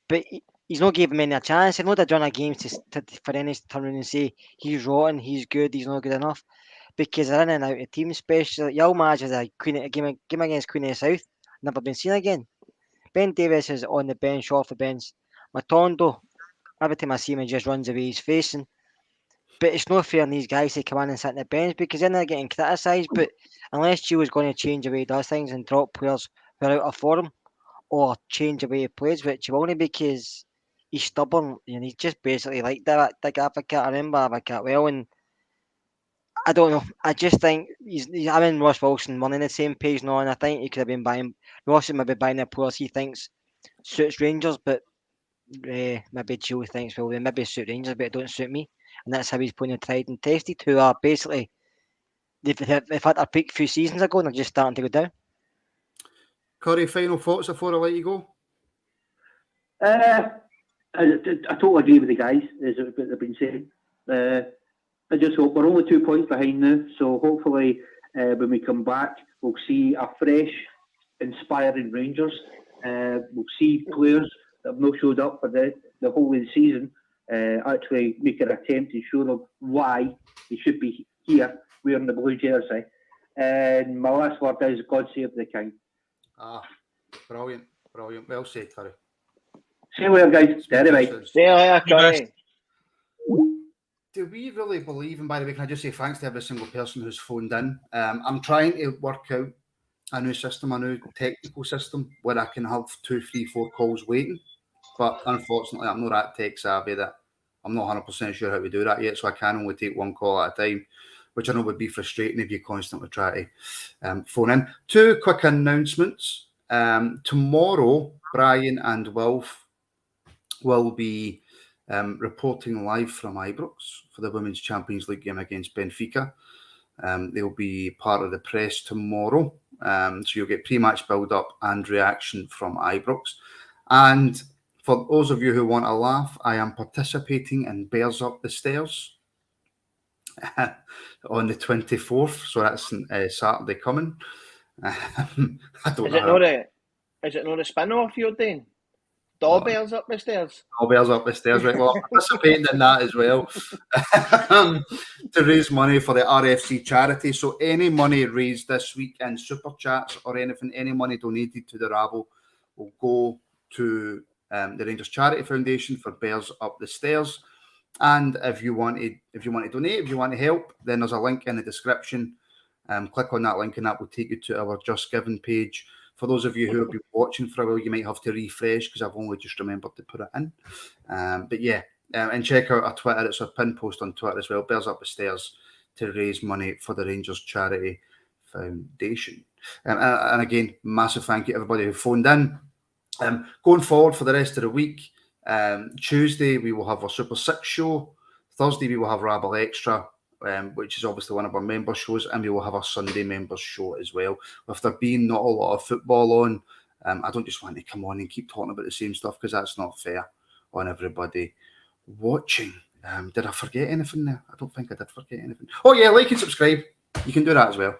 But he's not giving many a chance. He's not done a game for any to turn around and say he's rotten, he's good, he's not good enough, because they're in and out of team, especially Yilmaz is a game against Queen of the South, never been seen again. Ben Davies is on the bench, off the bench. Matondo, every time I see him, he just runs away he's facing. But it's not fair on these guys to come in and sit on the bench, because then they're getting criticised. But unless Gio is going to change the way he does things and drop players who are out of form, or change the way he plays, which he won't, because he's stubborn, and he's just basically like that advocate. I remember advocate well, and I don't know. I just think I'm in Ross Wilson running the same page now, and I think he could have been buying. Ross might be buying the players he thinks suits Rangers, but maybe Joe thinks, well, they maybe suit Rangers, but it don't suit me. And that's how he's putting the tried and tested, who are basically, they've had their peak a few seasons ago, and they're just starting to go down. Curry, final thoughts before I let you go? I totally agree with the guys, as they've been saying. I just hope we're only 2 points behind now, so hopefully when we come back, we'll see a fresh, inspiring Rangers. We'll see players that have not showed up for the whole of the season actually make an attempt to show them why they should be here wearing the blue jersey. And my last word is God save the King. Brilliant. Well said, Curry. See you later, guys. Anyway. See you later, Curry. Do we really believe, and by the way, can I just say thanks to every single person who's phoned in. I'm trying to work out a new system, a new technical system, where I can have 2, 3, 4 calls waiting. But unfortunately, I'm not that tech savvy that I'm not 100% sure how to do that yet, so I can only take 1 call at a time, which I know would be frustrating if you constantly try to phone in. 2 quick announcements. Tomorrow, Brian and Wilf will be reporting live from Ibrox for the Women's Champions League game against Benfica. They'll be part of the press tomorrow. So you'll get pre-match build-up and reaction from Ibrox. And for those of you who want to laugh, I am participating in Bears Up the Stairs on the 24th. So that's Saturday coming. I don't Is know it not a spin-off you're doing? Bears Up the Stairs. Bears Up the Stairs, right? Well, I'm participating in that as well to raise money for the RFC charity. So any money raised this week in super chats or anything, any money donated to the Rabble will go to the Rangers Charity Foundation for Bears Up the Stairs. And if you want to donate, if you want to help, then there's a link in the description. Click on that link and that will take you to our Just Giving page. For those of you who have been watching for a while, you might have to refresh because I've only just remembered to put it in. But yeah, and check out our Twitter. It's a pin post on Twitter as well. Bears Up the Stairs to raise money for the Rangers Charity Foundation. And again, massive thank you to everybody who phoned in. Going forward for the rest of the week, Tuesday we will have our Super 6 show. Thursday we will have Rabble Extra, which is obviously one of our member shows, and we will have our Sunday members show as well. With there being not a lot of football on, I don't just want to come on and keep talking about the same stuff because that's not fair on everybody watching. Did I forget anything there? I don't think I did forget anything. Oh yeah, like and subscribe. You can do that as well.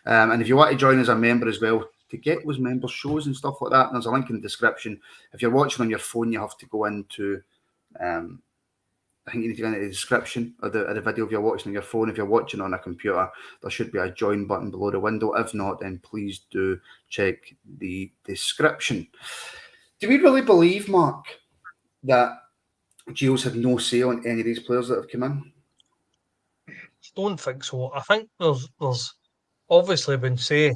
And if you want to join as a member as well, to get those member shows and stuff like that, there's a link in the description. If you're watching on your phone, you have to go into I think you need to go into the description of the video if you're watching on your phone. If you're watching on a computer, there should be a join button below the window. If not, then please do check the description. Do we really believe, Mark, that Gio's had no say on any of these players that have come in? I don't think so. I think there's obviously been say.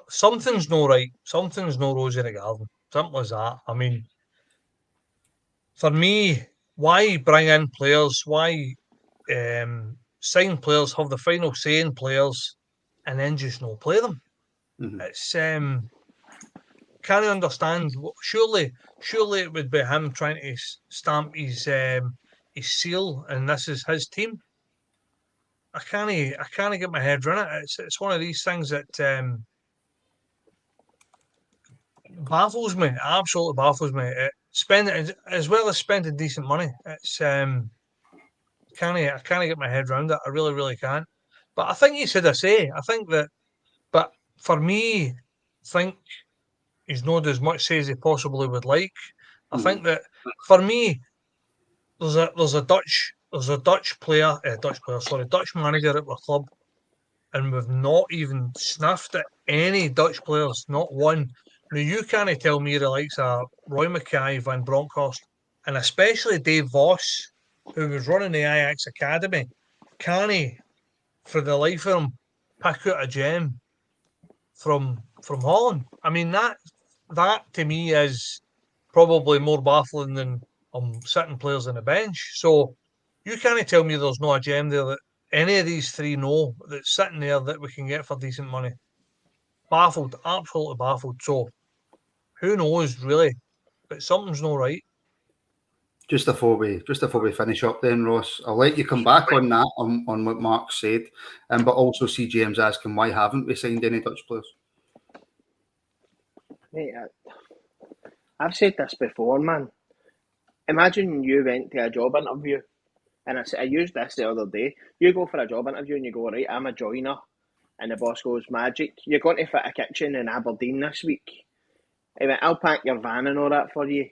Something's no right. Something's no rose in the garden. Simple as that. I mean, for me, why bring in players? Why sign players, have the final say in players, and then just not play them? Mm-hmm. It's can't understand. Surely it would be him trying to stamp his seal, and this is his team. I can't get my head around it. It's one of these things that baffles me. Absolutely baffles me. Spending as well as spending decent money. It's I can't get my head around it. I really can't. But I think he's had a say. I think that. But for me, I think he's not as much say as he possibly would like. I think that for me, there's a Dutch manager at the club, and we've not even sniffed at any Dutch players, not one. Now, you can't tell me the likes of Roy Mackay, Van Bronckhorst, and especially Dave Voss, who was running the Ajax Academy, can't, for the life of him, pick out a gem from Holland. I mean, that to me is probably more baffling than sitting players on the bench. So you can't tell me there's no a gem there that any of these three know that's sitting there that we can get for decent money. Baffled, absolutely baffled. So who knows really? But something's not right. Just before we finish up then, Ross, I'll let you come back on that, on what Mark said, but also see James asking why haven't we signed any Dutch players? Mate, I've said this before, man. Imagine you went to a job interview, and I used this the other day. You go for a job interview and you go, right, I'm a joiner, and the boss goes, magic, you're going to fit a kitchen in Aberdeen this week. He went, I'll pack your van and all that for you.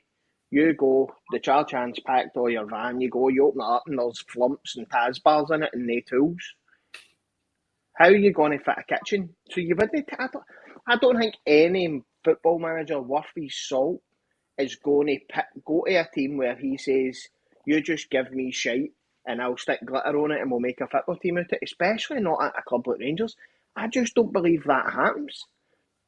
You go, the char chan's packed all your van, you go, you open it up and there's flumps and Taz bars in it and no tools. How are you going to fit a kitchen? So you wouldn't. I don't think any football manager worth his salt is going to go to a team where he says, you just give me shite and I'll stick glitter on it and we'll make a football team out of it, especially not at a club like Rangers. I just don't believe that happens.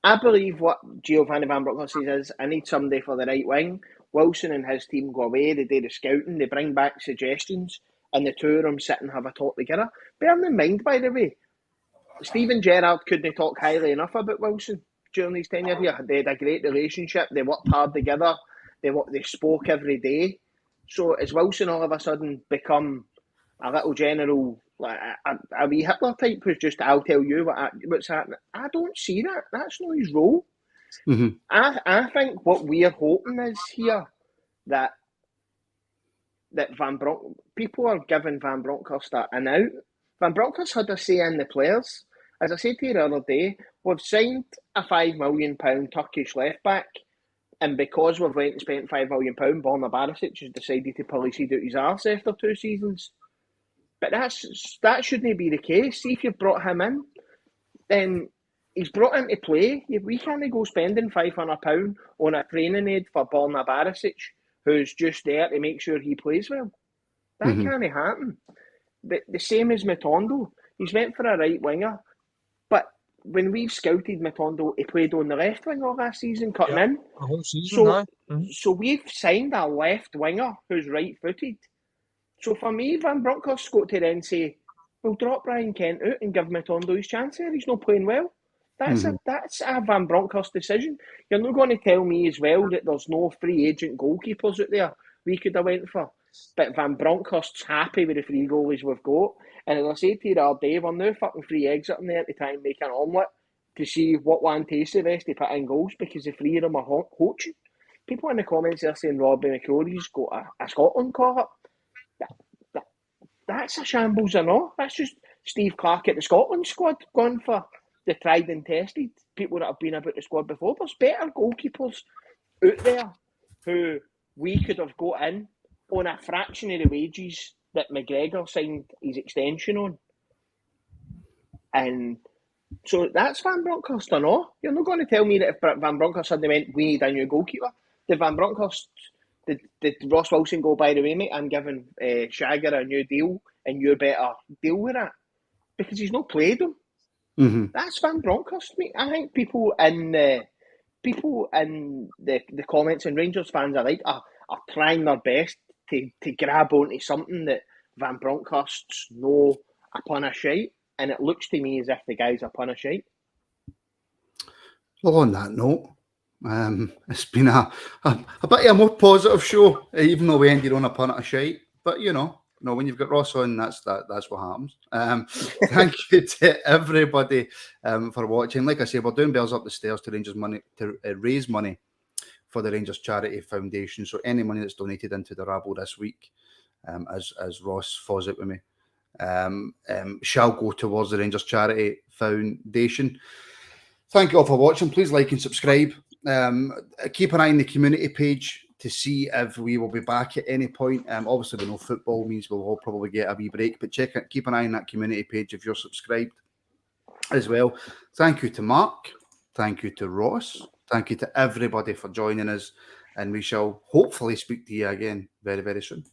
I believe what Giovanni Van Bronckhorst says is, I need somebody for the right wing. Wilson and his team go away, they do the scouting, they bring back suggestions, and the two of them sit and have a talk together. Bear in mind, by the way, Steven Gerrard couldn't talk highly enough about Wilson during his tenure here. They had a great relationship, they worked hard together, they spoke every day. So has Wilson all of a sudden become a little general like a wee Hitler type who's just, I'll tell you what's happening. I don't see that. That's not his role. Mhm. I think what we're hoping is here that people are giving Van Bronckhorst an out. Van Bronckhorst had a say in the players. As I said to you the other day, we've signed a £5 million Turkish left back, and because we've went and spent £5 million, Borna Barisic has decided to police it out his arse after 2 seasons. But that shouldn't be the case. See, if you've brought him in, then he's brought in to play. We can't go spending £500 on a training aid for Borna Barisic, who's just there to make sure he plays well. That can't happen. The same as Matondo. He's went for a right winger, but when we've scouted Matondo, he played on the left wing all last season, cutting in. The whole season, So we've signed a left winger who's right-footed. So for me, Van Bronckhorst's got to then say, we'll drop Brian Kent out and give Matondo his chance here. He's not playing well. That's a Van Bronckhorst decision. You're not going to tell me as well that there's no free agent goalkeepers out there we could have went for. But Van Bronckhorst's happy with the free goalies we've got. And as I said to you the other day, we're now fucking free exiting there to try and make an omelette to see what one tastes the best to put in goals, because the three of them are coaching. People in the comments are saying Robbie McCrory's got a Scotland call-up. That's a shambles or not. That's just Steve Clark at the Scotland squad going for the tried and tested people that have been about the squad before. There's better goalkeepers out there who we could have got in on a fraction of the wages that McGregor signed his extension on. And so that's Van Bronckhorst or not. You're not going to tell me that if Van Bronckhorst suddenly went, we need a new goalkeeper. Did Van Bronckhorst, did Ross Wilson go, by the way, mate, I'm giving Shagger a new deal and you better deal with that? Because he's not played him. That's Van Bronckhorst, mate. I think people in the comments, and Rangers fans alike, are trying their best to grab onto something that Van Bronckhorst's no a pun of shite, and it looks to me as if the guy's a pun of shite. Well, on that note, it's been a bit of a more positive show, even though we ended on a pun of shite. But you know, when you've got Ross on, that's what happens. Thank you to everybody for watching. Like I say, we're doing bells up the stairs to raise money for the Rangers Charity Foundation. So any money that's donated into the Rabble this week, as Ross falls out with me, shall go towards the Rangers Charity Foundation. Thank you all for watching. Please like and subscribe. Keep an eye on the community page to see if we will be back at any point. Obviously, we know football means we'll all probably get a wee break, but keep an eye on that community page if you're subscribed as well. Thank you to Mark. Thank you to Ross. Thank you to everybody for joining us, and we shall hopefully speak to you again very, very soon.